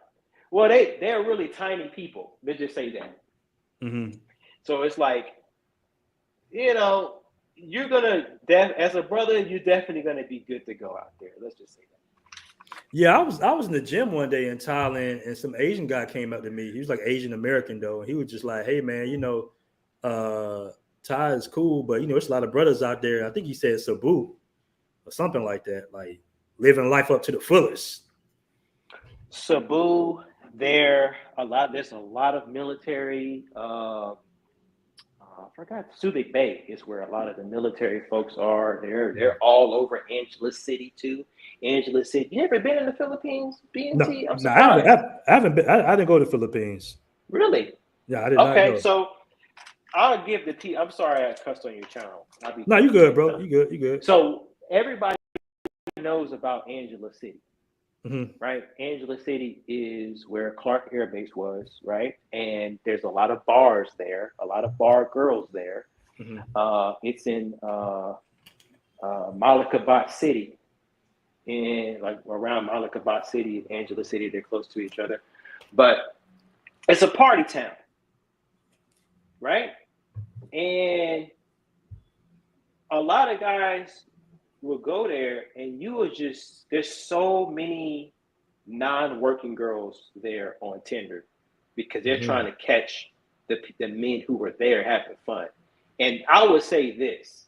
Well, they're really tiny people. They just say that. Mm-hmm. So it's like, you know, you're going to, as a brother, you're definitely going to be good to go out there. Let's just say that. Yeah, I was in the gym one day in Thailand, and some Asian guy came up to me. He was like Asian American though. He was just like, "Hey man, you know, Thai is cool, but you know, there's a lot of brothers out there." I think he said Cebu or something like that, like living life up to the fullest. Cebu, there's a lot of military. I forgot, Subic Bay is where a lot of the military folks are. They're all over Angeles City too. Angeles City. You ever been in the Philippines, BNT? No, I'm surprised. I haven't been. I didn't go to the Philippines. Really? Yeah, I did not go. Okay, so I'll give the T. I'm sorry I cussed on your channel. No, you good, bro. You good. So everybody knows about Angeles City. Mm-hmm. Right? Angeles City is where Clark Air Base was, right? And there's a lot of bars there, a lot of bar girls there. Mm-hmm. It's in Malakabat City, and like around Malakabat City and Angeles City, they're close to each other. But it's a party town, right? And a lot of guys will go there, and you will there's so many non-working girls there on Tinder because they're trying to catch the men who were there having fun. And I would say this,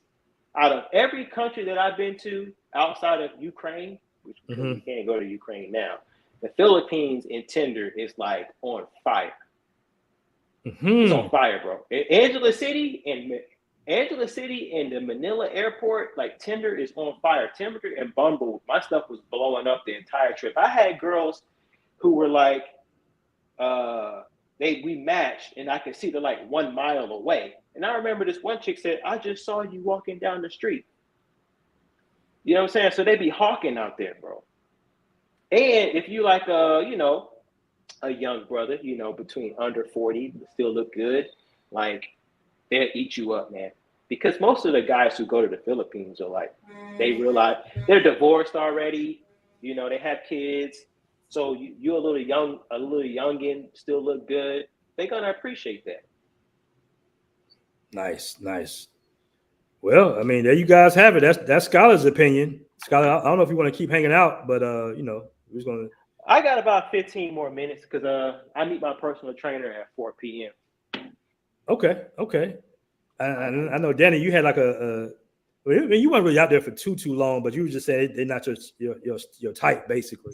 out of every country that I've been to outside of Ukraine, which we can't go to Ukraine now, the Philippines in Tinder is like on fire. It's on fire, bro. Angeles City and the Manila airport, like Tinder is on fire. Tinder and Bumble, my stuff was blowing up the entire trip. I had girls who were like, we matched, and I could see they're like 1 mile away. And I remember this one chick said, "I just saw you walking down the street." You know what I'm saying? So they be hawking out there, bro. And if you like, you know, a young brother, you know, between under 40, but still look good, like, they'll eat you up, man. Because most of the guys who go to the Philippines are like, they realize they're divorced already, you know, they have kids. So you're a little youngin, still look good. They're gonna appreciate that. Nice. Well, I mean, there you guys have it. That's Scholar's opinion. Scholar, I don't know if you want to keep hanging out, but you know, we're just gonna. I got about 15 more minutes because I meet my personal trainer at 4 p.m. Okay. I know, Danny, you had like you weren't really out there for too long, but you were just saying they're not your type, basically.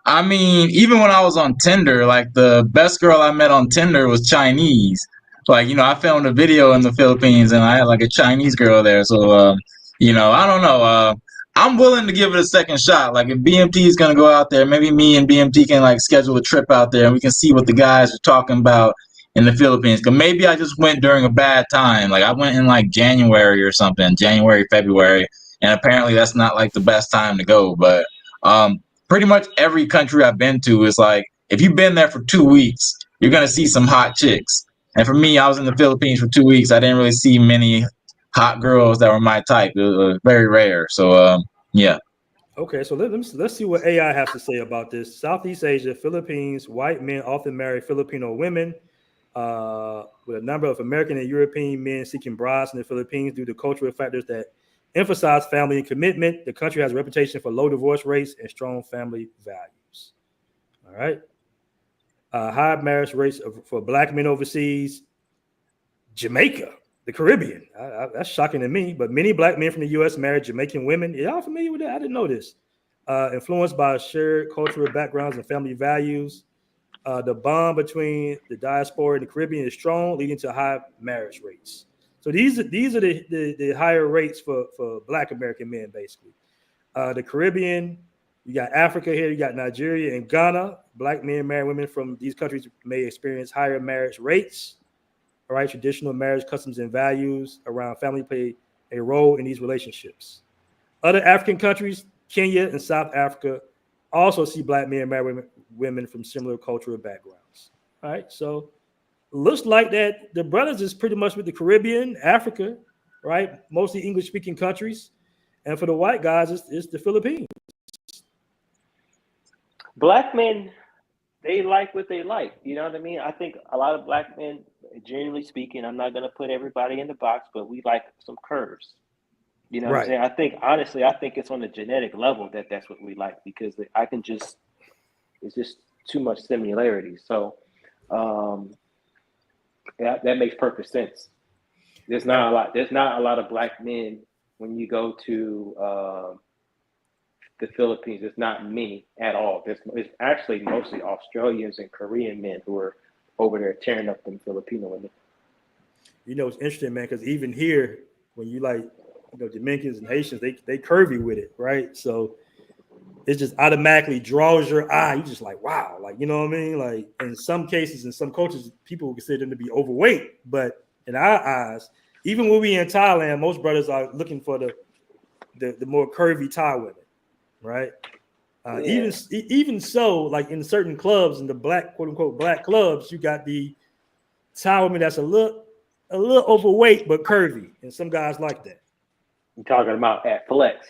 I mean, even when I was on Tinder, like the best girl I met on Tinder was Chinese. Like, you know, I filmed a video in the Philippines and I had like a Chinese girl there. So, you know, I don't know. I'm willing to give it a second shot. Like if BMT is going to go out there, maybe me and BMT can like schedule a trip out there and we can see what the guys are talking about in the Philippines. Because maybe I just went during a bad time. Like I went in like January or something, January, February. And apparently that's not like the best time to go. But pretty much every country I've been to is like, if you've been there for 2 weeks, you're going to see some hot chicks. And for me, I was in the Philippines for 2 weeks. I didn't really see many hot girls that were my type. It was very rare. So, yeah. Okay, so let's see what AI has to say about this. Southeast Asia, Philippines, white men often marry Filipino women, with a number of American and European men seeking brides in the Philippines due to cultural factors that emphasize family and commitment. The country has a reputation for low divorce rates and strong family values. All right. High marriage rates for Black men overseas. Jamaica, the Caribbean. That's shocking to me. But many Black men from the U.S. marry Jamaican women. Y'all familiar with that? I didn't know this. influenced by shared cultural backgrounds and family values. The bond between the diaspora and the Caribbean is strong, leading to high marriage rates. So these are the higher rates for Black American men, basically. The Caribbean, you got Africa here, you got Nigeria and Ghana. Black men marry women from these countries may experience higher marriage rates. All right, traditional marriage customs and values around family play a role in these relationships. Other African countries, Kenya and South Africa, also see Black men marry women from similar cultural backgrounds. All right, so looks like that the brothers is pretty much with the Caribbean, Africa, right? Mostly English-speaking countries, and for the white guys, it's the Philippines. Black men, they like what they like. You know what I mean? I think a lot of Black men, generally speaking, I'm not going to put everybody in the box, but we like some curves. You know what I'm saying? I think, honestly, I think it's on the genetic level that's what we like, because it's just too much similarity. So that makes perfect sense. There's not a lot of Black men when you go to the Philippines. There's not many at all. It's actually mostly Australians and Korean men who are over there tearing up them Filipino women. You know, it's interesting, man, because even here, when you Dominicans and Haitians, they curvy with it, right? So it just automatically draws your eye. You just like, wow, like, you know what I mean? Like, in some cases, in some cultures, people would consider them to be overweight, but in our eyes, even when we in Thailand, most brothers are looking for the more curvy Thai women, right? Even so, like in certain clubs, in the black, quote unquote, black clubs, you got the Thai woman that's a little overweight but curvy, and some guys like that. You're talking about at Flex.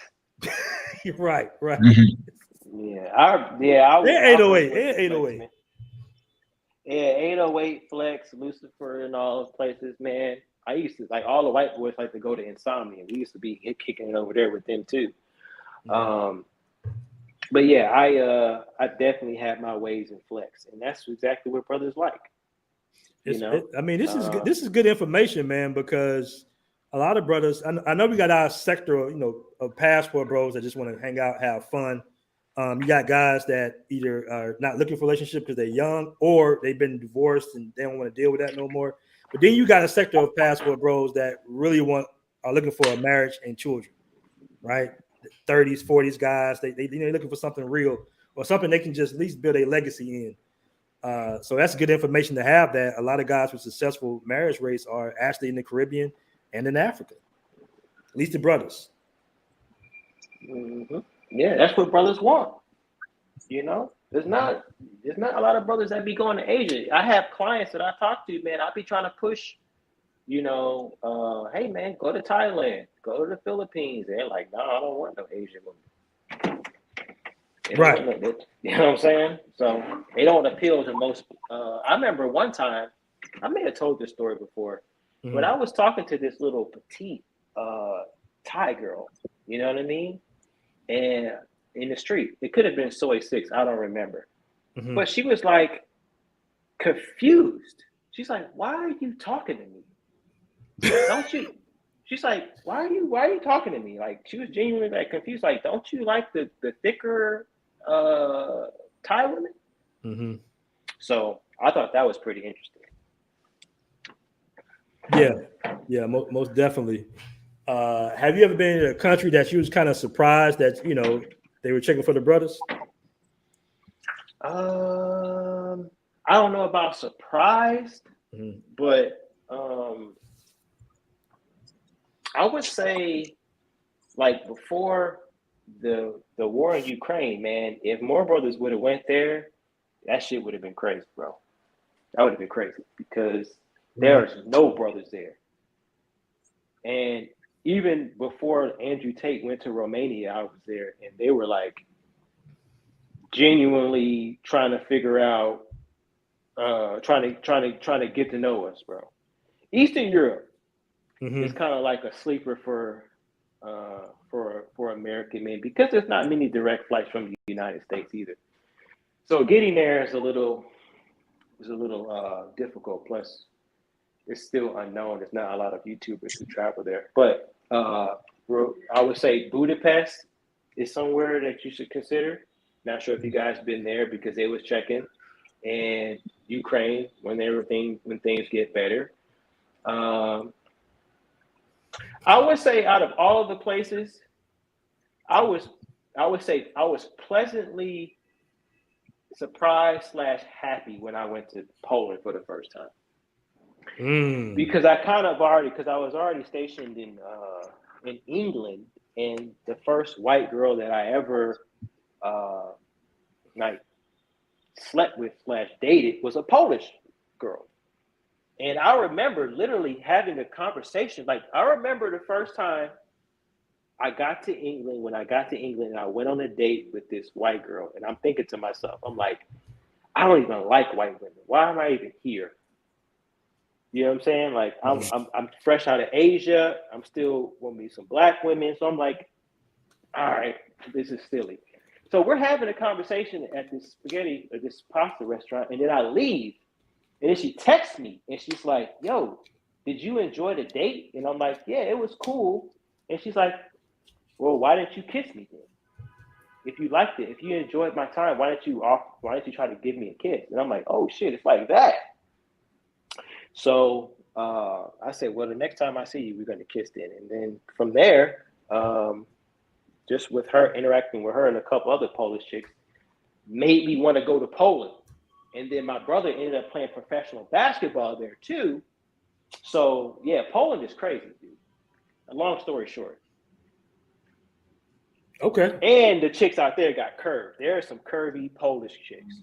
right. Yeah, 808. Yeah, 808 Flex, Lucifer, and all those places, man. I used to all the white boys like to go to Insomnia. We used to be kicking it over there with them too. Mm-hmm. But yeah, I definitely have my ways in Flex, and that's exactly what brothers like. This is good information, man, because a lot of brothers, I know we got our sector, of passport bros that just want to hang out, have fun. You got guys that either are not looking for a relationship because they're young, or they've been divorced and they don't want to deal with that no more. But then you got a sector of passport bros that really are looking for a marriage and children, right? 30s, 40s guys, they're looking for something real or something they can just at least build a legacy in. So that's good information to have, that a lot of guys with successful marriage rates are actually in the Caribbean and in Africa, at least the brothers. Mm-hmm. Yeah, that's what brothers want. There's not a lot of brothers that be going to Asia. I have clients that I talk to, man. I be trying to push, hey man, go to Thailand, go to the Philippines. They're like, no, I don't want no Asian women. Right. You know what I'm saying? So they don't appeal to most. I remember one time, I may have told this story before, but I was talking to this little petite Thai girl. You know what I mean? And in the street, it could have been Soy 6. I don't remember. Mm-hmm. But she was like confused. She's like, why are you talking to me? Don't you? She's like, why are you talking to me? Like, she was genuinely like confused. Like, don't you like the thicker Thai women? Mm-hmm. So I thought that was pretty interesting. Yeah, most definitely. Have you ever been in a country that you was kind of surprised that they were checking for the brothers? I don't know about surprised, but I would say, like, before the war in Ukraine, man, if more brothers would have went there, that shit would have been crazy, bro. That would have been crazy, because there's no brothers there. And even before Andrew Tate went to Romania, I was there, and they were like genuinely trying to figure out, trying to get to know us, bro. Eastern Europe is kind of like a sleeper for American men, because there's not many direct flights from the United States either. So getting there is a little difficult. Plus, it's still unknown. There's not a lot of YouTubers who travel there. But I would say Budapest is somewhere that you should consider. Not sure if you guys been there because they was checking, and Ukraine when things get better. I would say out of all of the places, I would say I was pleasantly surprised / happy when I went to Poland for the first time. Because I was already stationed in England, and the first white girl that I ever like slept with / dated was a Polish girl. And I remember literally having a conversation. Like, I remember the first time I got to England, when I got to England, and I went on a date with this white girl. And I'm thinking to myself, I'm like, I don't even like white women. Why am I even here? You know what I'm saying? Like, I'm fresh out of Asia. I'm still want to meet some black women. So I'm like, all right, this is silly. So we're having a conversation at this this pasta restaurant, and then I leave. And then she texts me, and she's like, yo, did you enjoy the date? And I'm like, yeah, it was cool. And she's like, well, why didn't you kiss me then? If you liked it, if you enjoyed my time, why didn't you try to give me a kiss? And I'm like, oh shit, it's like that. So I said, well, the next time I see you, we're gonna kiss then. And then from there, just with her interacting with her and a couple other Polish chicks, made me want to go to Poland. And then my brother ended up playing professional basketball there too. So yeah, Poland is crazy, dude. A long story short. Okay. And the chicks out there got curved. There are some curvy Polish chicks.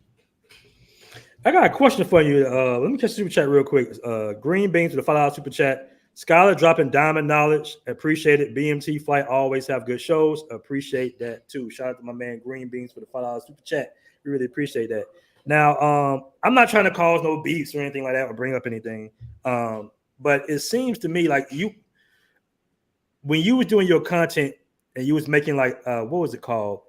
I got a question for you. Let me catch the super chat real quick. Green Beans with the $5 super chat. Scholar dropping diamond knowledge. Appreciate it. BMT Flight always have good shows. Appreciate that too. Shout out to my man Green Beans for the $5 super chat. We really appreciate that. Now, I'm not trying to cause no beefs or anything like that or bring up anything. But it seems to me like when you was doing your content and you was making like, what was it called?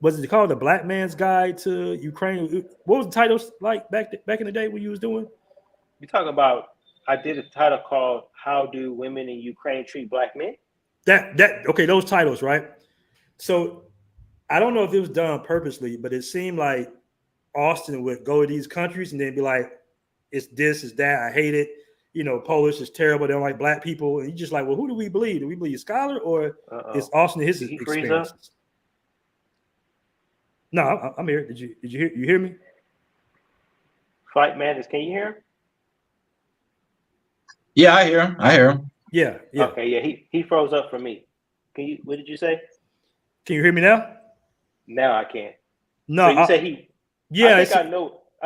Was it called The Black Man's Guide to Ukraine? What was the title like back in the day when you was doing? You talking about? I did a title called "How Do Women in Ukraine Treat Black Men?" Okay, those titles, right? So I don't know if it was done purposely, but it seemed like Austin would go to these countries and then be like, "It's this, it's that. I hate it. You know, Polish is terrible. They don't like black people." And you just like, well, who do we believe? Do we believe Scholar or is Austin his experiences? No, I'm here. Did you hear me? Flight Madness, can you hear him? Yeah, I hear him. Yeah. Okay, yeah, he froze up for me. What did you say? Can you hear me now? Now I can. No, so you say he. Yeah, I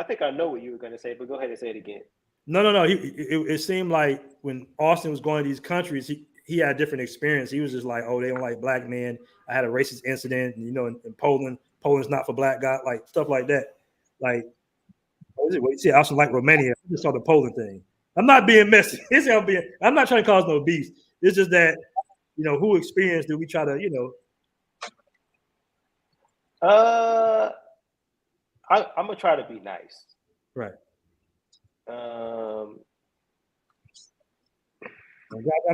think I know what you were going to say, but go ahead and say it again. No. It seemed like when Austin was going to these countries, he had a different experience. He was just like, oh, they don't like black men. I had a racist incident, and, you know, in Poland's not for black guys, like stuff like that. Like, what is it? What you see? Austin like Romania. I just saw the Poland thing. I'm not being messy. I'm not trying to cause no beef. It's just that, you know, who experienced do we try to, you know? I'm gonna try to be nice. Right. I'm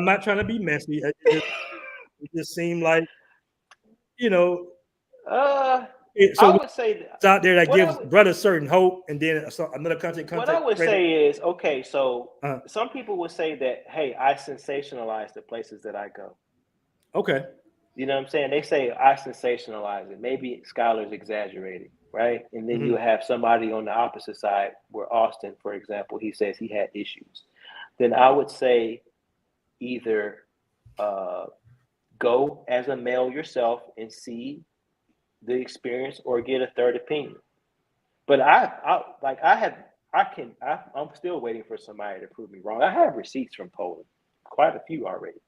not trying to be messy. It just seemed like, you know. So I would say that it's out there that gives brothers certain hope, and then another country. What I would say is, okay, so some people would say that, hey, I sensationalize the places that I go. Okay. You know what I'm saying? They say I sensationalize it. Maybe Scholar's exaggerating, right? And then you have somebody on the opposite side where Austin, for example, he says he had issues. Then I would say either go as a male yourself and see the experience or get a third opinion. But I'm still waiting for somebody to prove me wrong. I have receipts from Poland, quite a few already.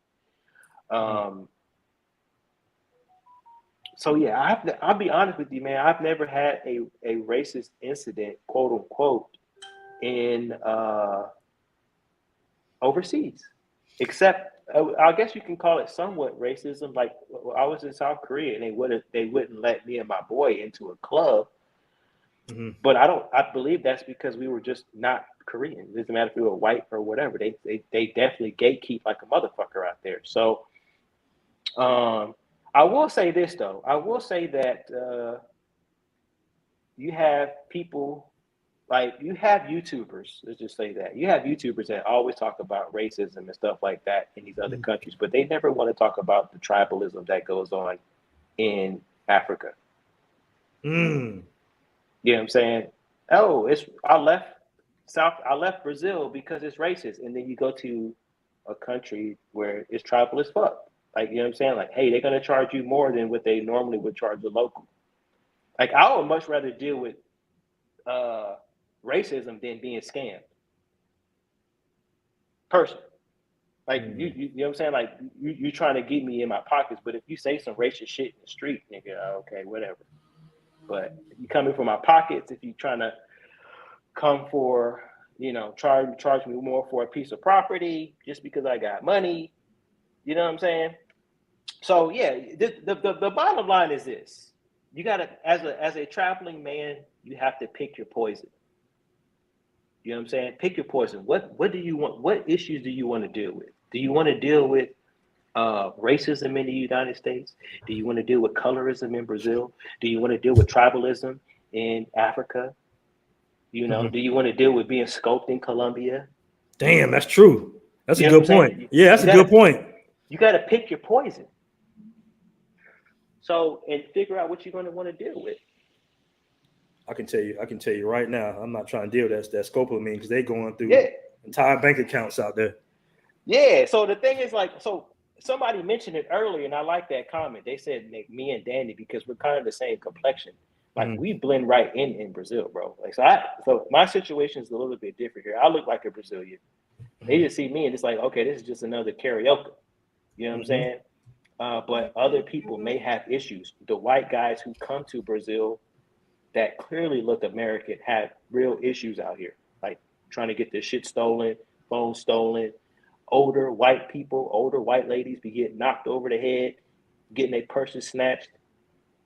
So yeah, I'll be honest with you, man. I've never had a racist incident, quote unquote, in overseas, except I guess you can call it somewhat racism. Like, I was in South Korea and they wouldn't let me and my boy into a club. But I believe that's because we were just not Korean. It doesn't matter if we were white or whatever. They definitely gatekeep like a motherfucker out there. So I will say this though. I will say that you have people like you have YouTubers. Let's just say that you have YouTubers that always talk about racism and stuff like that in these other countries, but they never want to talk about the tribalism that goes on in Africa. Mm. You know what I'm saying? Oh, I left Brazil because it's racist, and then you go to a country where it's tribal as fuck. Like, you know what I'm saying? Like, hey, they're gonna charge you more than what they normally would charge a local. Like, I would much rather deal with racism than being scammed. Person. Like you know what I'm saying? Like you trying to get me in my pockets, but if you say some racist shit in the street, nigga, okay, whatever. But if you coming for my pockets, if you trying to come for, charge me more for a piece of property just because I got money, you know what I'm saying? So yeah, the bottom line is this: you gotta, as a traveling man, you have to pick your poison. You know what I'm saying? Pick your poison. What do you want? What issues do you want to deal with? Do you want to deal with racism in the United States? Do you want to deal with colorism in Brazil? Do you want to deal with tribalism in Africa? Do you want to deal with being scoped in Colombia? Damn, that's true. That's a You know what good I'm point. saying? Yeah, that's a good point. You got to pick your poison. So, and figure out what you're going to want to deal with. I can tell you right now, I'm not trying to deal with that scopolamine because they're going through entire bank accounts out there. Yeah. So the thing is, like, so somebody mentioned it earlier, and I like that comment. They said me and Danny, because we're kind of the same complexion. Like we blend right in Brazil, bro. Like so my situation is a little bit different here. I look like a Brazilian. They just see me and it's like, okay, this is just another karaoke. You know what I'm saying? But other people may have issues. The white guys who come to Brazil that clearly look American have real issues out here, like trying to get their shit stolen, phones stolen. Older white people, older white ladies be getting knocked over the head, getting their purses snatched.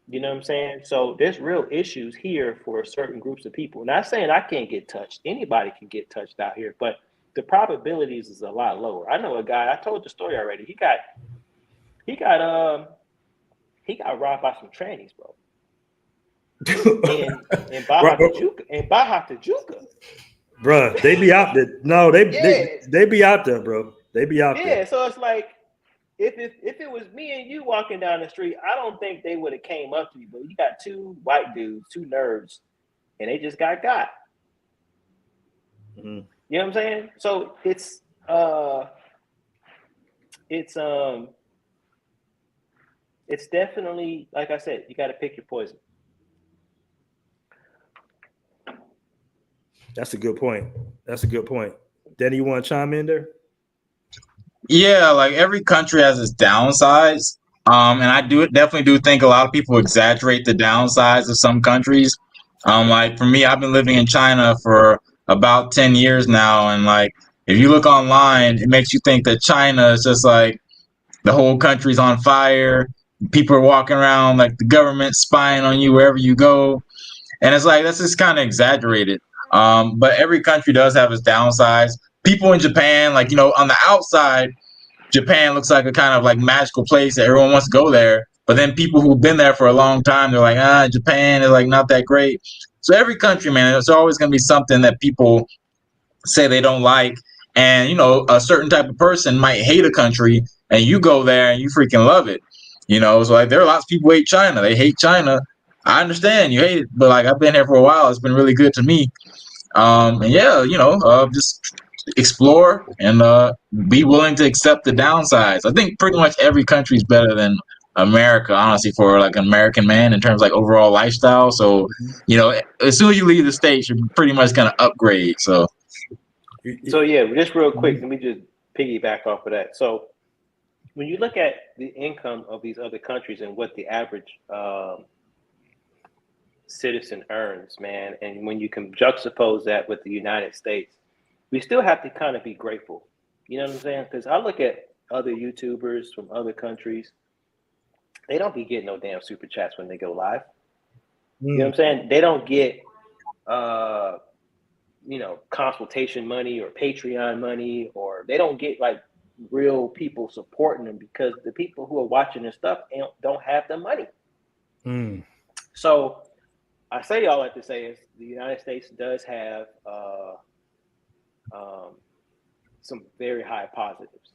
You know what I'm saying? So there's real issues here for certain groups of people. Not saying I can't get touched. Anybody can get touched out here, but the probabilities is a lot lower. I know a guy, I told the story already. He got robbed by some trannies, bro. in Baja Tijuca. Bruh, they be out there. No, they be out there, bro. They be out there. Yeah, so it's like if it was me and you walking down the street, I don't think they would have came up to you. But you got two white dudes, two nerds, and they just got. You know what I'm saying? So it's definitely, like I said, you got to pick your poison. That's a good point. Danny, you want to chime in there? Yeah, like every country has its downsides. And I definitely do think a lot of people exaggerate the downsides of some countries. Like for me, I've been living in China for about 10 years now, and like if you look online, it makes you think that China is just like the whole country's on fire. People are walking around like the government spying on you wherever you go. And it's like that's just kind of exaggerated. But every country does have its downsides. People in Japan, like, on the outside, Japan looks like a kind of like magical place that everyone wants to go there. But then people who've been there for a long time, they're like, Japan is like not that great. So every country, man, there's always going to be something that people say they don't like. And, a certain type of person might hate a country and you go there and you freaking love it. So like there are lots of people who hate China. They hate China. I understand you hate it, but like I've been here for a while. It's been really good to me. And yeah, just explore and be willing to accept the downsides. I think pretty much every country is better than America, honestly, for like an American man in terms of like overall lifestyle. So, as soon as you leave the States, you're pretty much gonna upgrade. So yeah, just real quick, let me just piggyback off of that. So when you look at the income of these other countries and what the average citizen earns, man, and when you can juxtapose that with the United States, we still have to kind of be grateful. You know what I'm saying? Because I look at other YouTubers from other countries, they don't be getting no damn super chats when they go live. You know what I'm saying? They don't get consultation money or Patreon money, or they don't get like real people supporting them, because the people who are watching this stuff don't have the money. So I say all that to say is the United States does have some very high positives,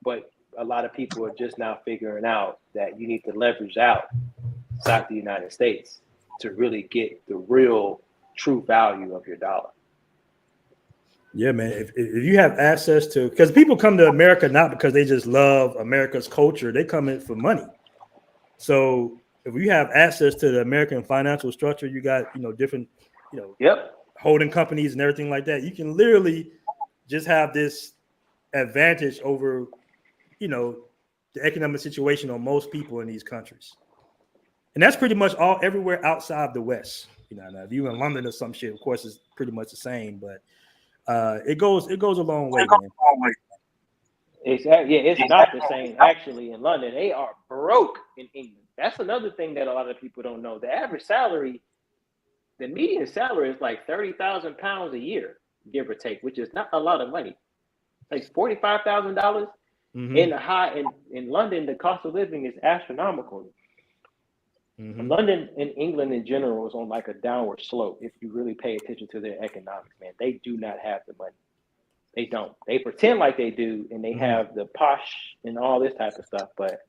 but a lot of people are just now figuring out that you need to leverage outside the United States to really get the real true value of your dollar. Yeah, man. If you have access to, because people come to America not because they just love America's culture, they come in for money. So if you have access to the American financial structure, you got, different, holding companies and everything like that. You can literally just have this advantage over, the economic situation on most people in these countries. And that's pretty much everywhere outside the West. Now, if you're in London or some shit, of course, it's pretty much the same, but it goes a long way, man. It's not the same. Actually, in London, they are broke in England. That's another thing that a lot of people don't know. The average salary, the median salary is like £30,000 a year, give or take, which is not a lot of money. Like $45,000 in London. The cost of living is astronomical. London and England in general is on like a downward slope. If you really pay attention to their economics, man, they do not have the money. They don't. They pretend like they do, and they have the posh and all this type of stuff. But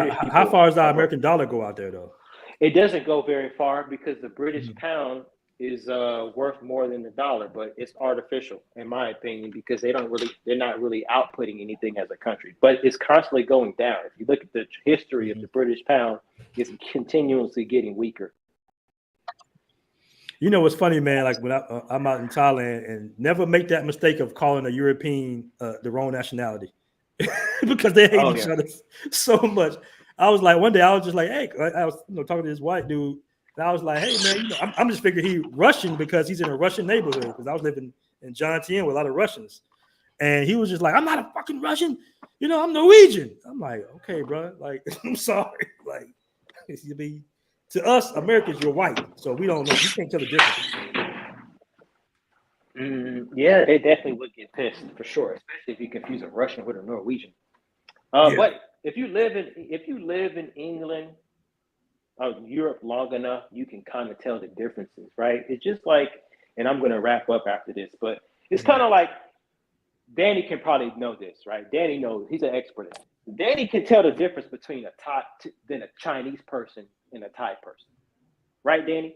how far does the American dollar go out there, though? It doesn't go very far because the British pound is worth more than the dollar, but it's artificial, in my opinion, because they're not really outputting anything as a country. But it's constantly going down. If you look at the history of the British pound, it's continuously getting weaker. What's funny, man? Like when I'm out in Thailand, and never make that mistake of calling a European the wrong nationality because they hate each other so much. I was like, one day I was just like, hey, I was talking to this white dude, and I was like, hey, man, I'm just figuring he's Russian because he's in a Russian neighborhood, because I was living in Jomtien with a lot of Russians, and he was just like, I'm not a fucking Russian, I'm Norwegian. I'm like, okay, bro, like I'm sorry, like to us Americans, you're white, so we don't know, you can't tell the difference. Yeah, they definitely would get pissed for sure, especially if you confuse a Russian with a Norwegian. But if you live in England or Europe long enough, you can kind of tell the differences, right? It's just like, and I'm going to wrap up after this, but it's kind of like, Danny can probably know this, right? Danny knows, he's an expert. Danny can tell the difference between a Chinese person and a Thai person, right, Danny?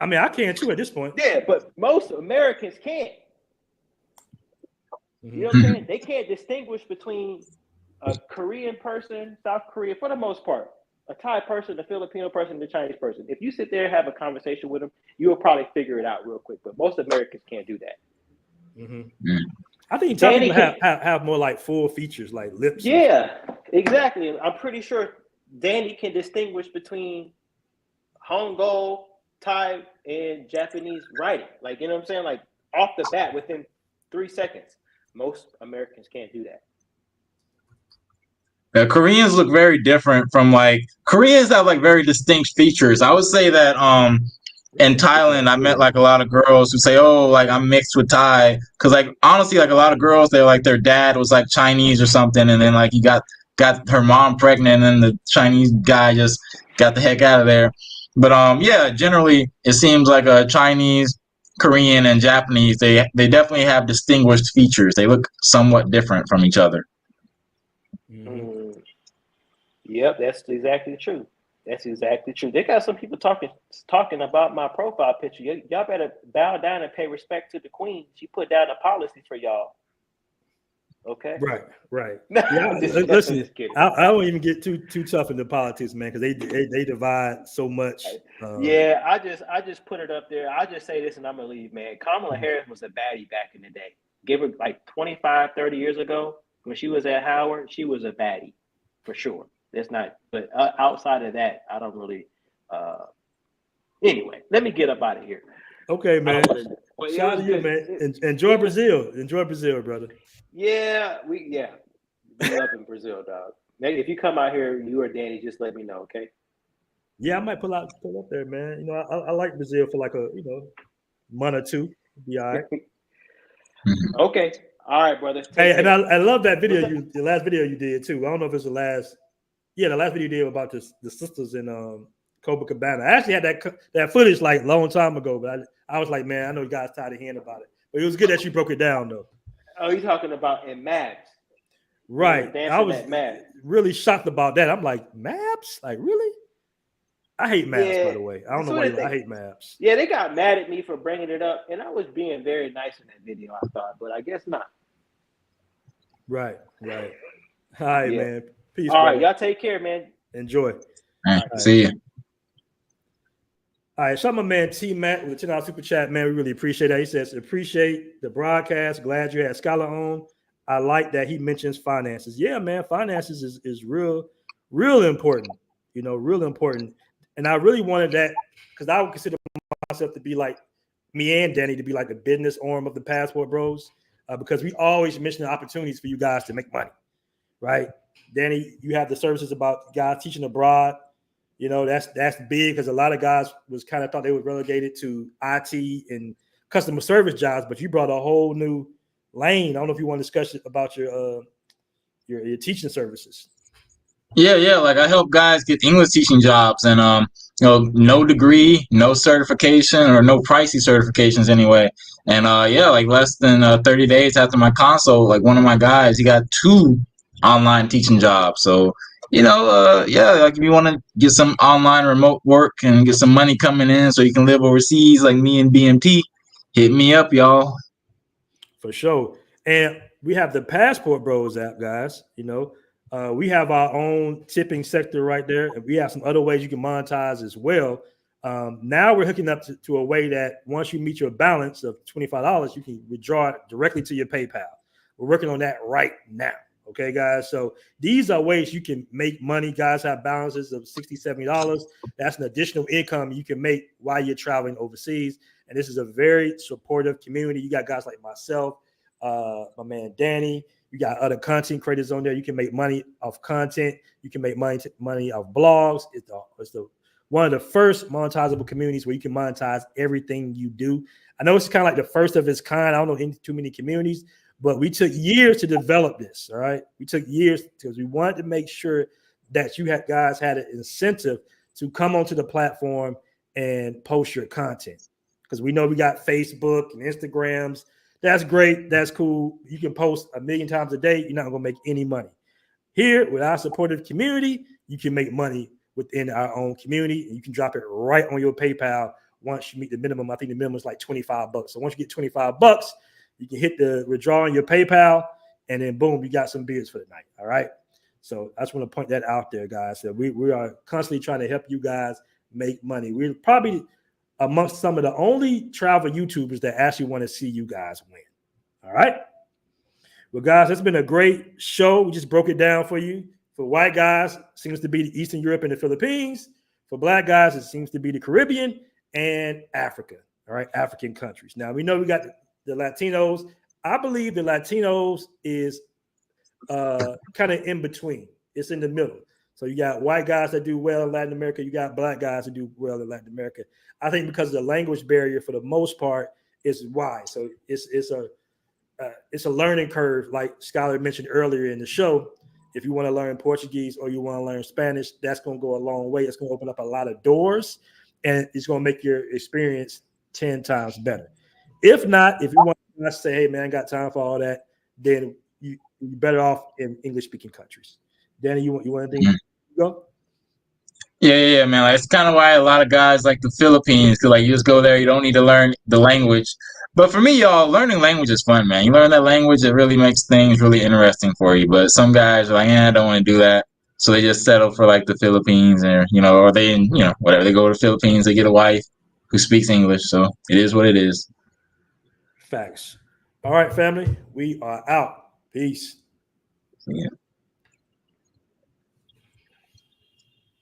I mean, I can too at this point. Yeah, but most Americans can't. You know what I'm saying? They can't distinguish between a Korean person, South Korea, for the most part, a Thai person, a Filipino person, a Chinese person. If you sit there and have a conversation with them, you will probably figure it out real quick. But most Americans can't do that. I think Thai people have more like full features, like lips. Yeah, exactly. I'm pretty sure Danny can distinguish between Hangul, Thai, and Japanese writing. Like, you know what I'm saying? Like off the bat within 3 seconds. Most Americans can't do that. Koreans look very different from Koreans have very distinct features. I would say that in Thailand, I met a lot of girls who say, "Oh, I'm mixed with Thai," because honestly, a lot of girls, they're their dad was Chinese or something, and then he got her mom pregnant, and then the Chinese guy just got the heck out of there. But yeah, generally it seems like Chinese, Korean, and Japanese, they definitely have distinguished features. They look somewhat different from each other. Yep, that's exactly true. That's exactly true. They got some people talking about my profile picture. Y'all better bow down and pay respect to the queen. She put down a policy for y'all. Okay. Right. Yeah, listen, I won't even get too tough into politics, man, because they divide so much. Yeah, I just put it up there. I just say this and I'm gonna leave, man. Kamala Harris was a baddie back in the day. Give her 25, 30 years ago when she was at Howard, she was a baddie for sure. That's not, but outside of that, I don't really. Anyway, let me get up out of here. Okay, man. Shout out to you, man. Enjoy Brazil. Enjoy Brazil, brother. Yeah, we love in Brazil, dog. Maybe if you come out here, you or Danny, just let me know, okay? Yeah, I might pull up there, man. I like Brazil for a month or two. Be all right. Okay. All right, brother. Hey, Take and care. I love that video. The last video you did too. I don't know if it's the last. Yeah, the last video you did about the sisters in Copacabana. I actually had that footage like a long time ago, but I was like, man, I know you guys tired of hearing about it. But it was good that you broke it down though. Oh, you talking about in Maps? Right. I was at Maps. really shocked about that. I'm like, maps? Like, really? I hate maps, by the way. I don't know why I hate maps. Yeah, they got mad at me for bringing it up, and I was being very nice in that video, I thought, but I guess not. Right. All right, man. Peace. All right, y'all take care, man. Enjoy. All right. See you. All right, shout out my man T Matt with the $10 super chat, man. We really appreciate that. He says, appreciate the broadcast. Glad you had Skylar on. I like that he mentions finances. Yeah, man, finances is real important, real important. And I really wanted that because I would consider myself to be like me and Danny to be like the business arm of the Passport Bros, because we always mention the opportunities for you guys to make money, right? Danny, you have the services about guys teaching abroad. That's big because a lot of guys was kind of thought they were relegated to IT and customer service jobs, but you brought a whole new lane. I don't know if you want to discuss about your teaching services. Yeah. Like I help guys get English teaching jobs, and no degree, no certification, or no pricey certifications anyway. And like less than 30 days after my consult, like one of my guys, he got 2 online teaching jobs. So like if you want to get some online remote work and get some money coming in so you can live overseas like me and BMT, hit me up, y'all. For sure. And we have the Passport Bros app, guys. We have our own tipping sector right there, and we have some other ways you can monetize as well. Now we're hooking up to a way that once you meet your balance of $25, you can withdraw it directly to your PayPal. We're working on that right now. Okay, guys. So these are ways you can make money. Guys have balances of $60, $70. That's an additional income you can make while you're traveling overseas. And this is a very supportive community. You got guys like myself, my man Danny. You got other content creators on there. You can make money off content. You can make money off blogs. It's one of the first monetizable communities where you can monetize everything you do. I know it's kind of like the first of its kind. I don't know too many communities, but we took years to develop this. All right, we took years because we wanted to make sure that you guys had an incentive to come onto the platform and post your content. Because we know we got Facebook and Instagrams. That's great. That's cool. You can post 1 million times a day. You're not going to make any money. Here, with our supportive community, you can make money within our own community, and you can drop it right on your PayPal once you meet the minimum. I think the minimum is like $25. So once you get $25, you can hit the withdraw on your PayPal, and then boom, you got some beers for the night. All right. So I just want to point that out there, guys. So we are constantly trying to help you guys make money. We're probably amongst some of the only travel YouTubers that actually want to see you guys win. All right. Well, guys, it's been a great show. We just broke it down for you. For white guys, it seems to be Eastern Europe and the Philippines. For black guys, it seems to be the Caribbean and Africa. All right. African countries. Now, we know we got the Latinos. I believe the Latinos is kind of in between. It's in the middle. So you got white guys that do well in Latin America. You got black guys that do well in Latin America. I think because of the language barrier, for the most part, is why. So it's a learning curve, like Skylar mentioned earlier in the show. If you want to learn Portuguese or you want to learn Spanish, that's going to go a long way. It's going to open up a lot of doors, and it's going to make your experience 10 times better. If not, if you want to say, hey, man, I got time for all that, then you're better off in English-speaking countries. Danny, you want anything? Go. Yeah, man. Like, it's kind of why a lot of guys like the Philippines, because like you just go there, you don't need to learn the language. But for me, y'all, learning language is fun, man. You learn that language, it really makes things really interesting for you. But some guys are like, I don't want to do that, so they just settle for like the Philippines, or they, whatever. They go to the Philippines, they get a wife who speaks English. So it is what it is. Facts. All right, family, we are out. Peace. Yeah.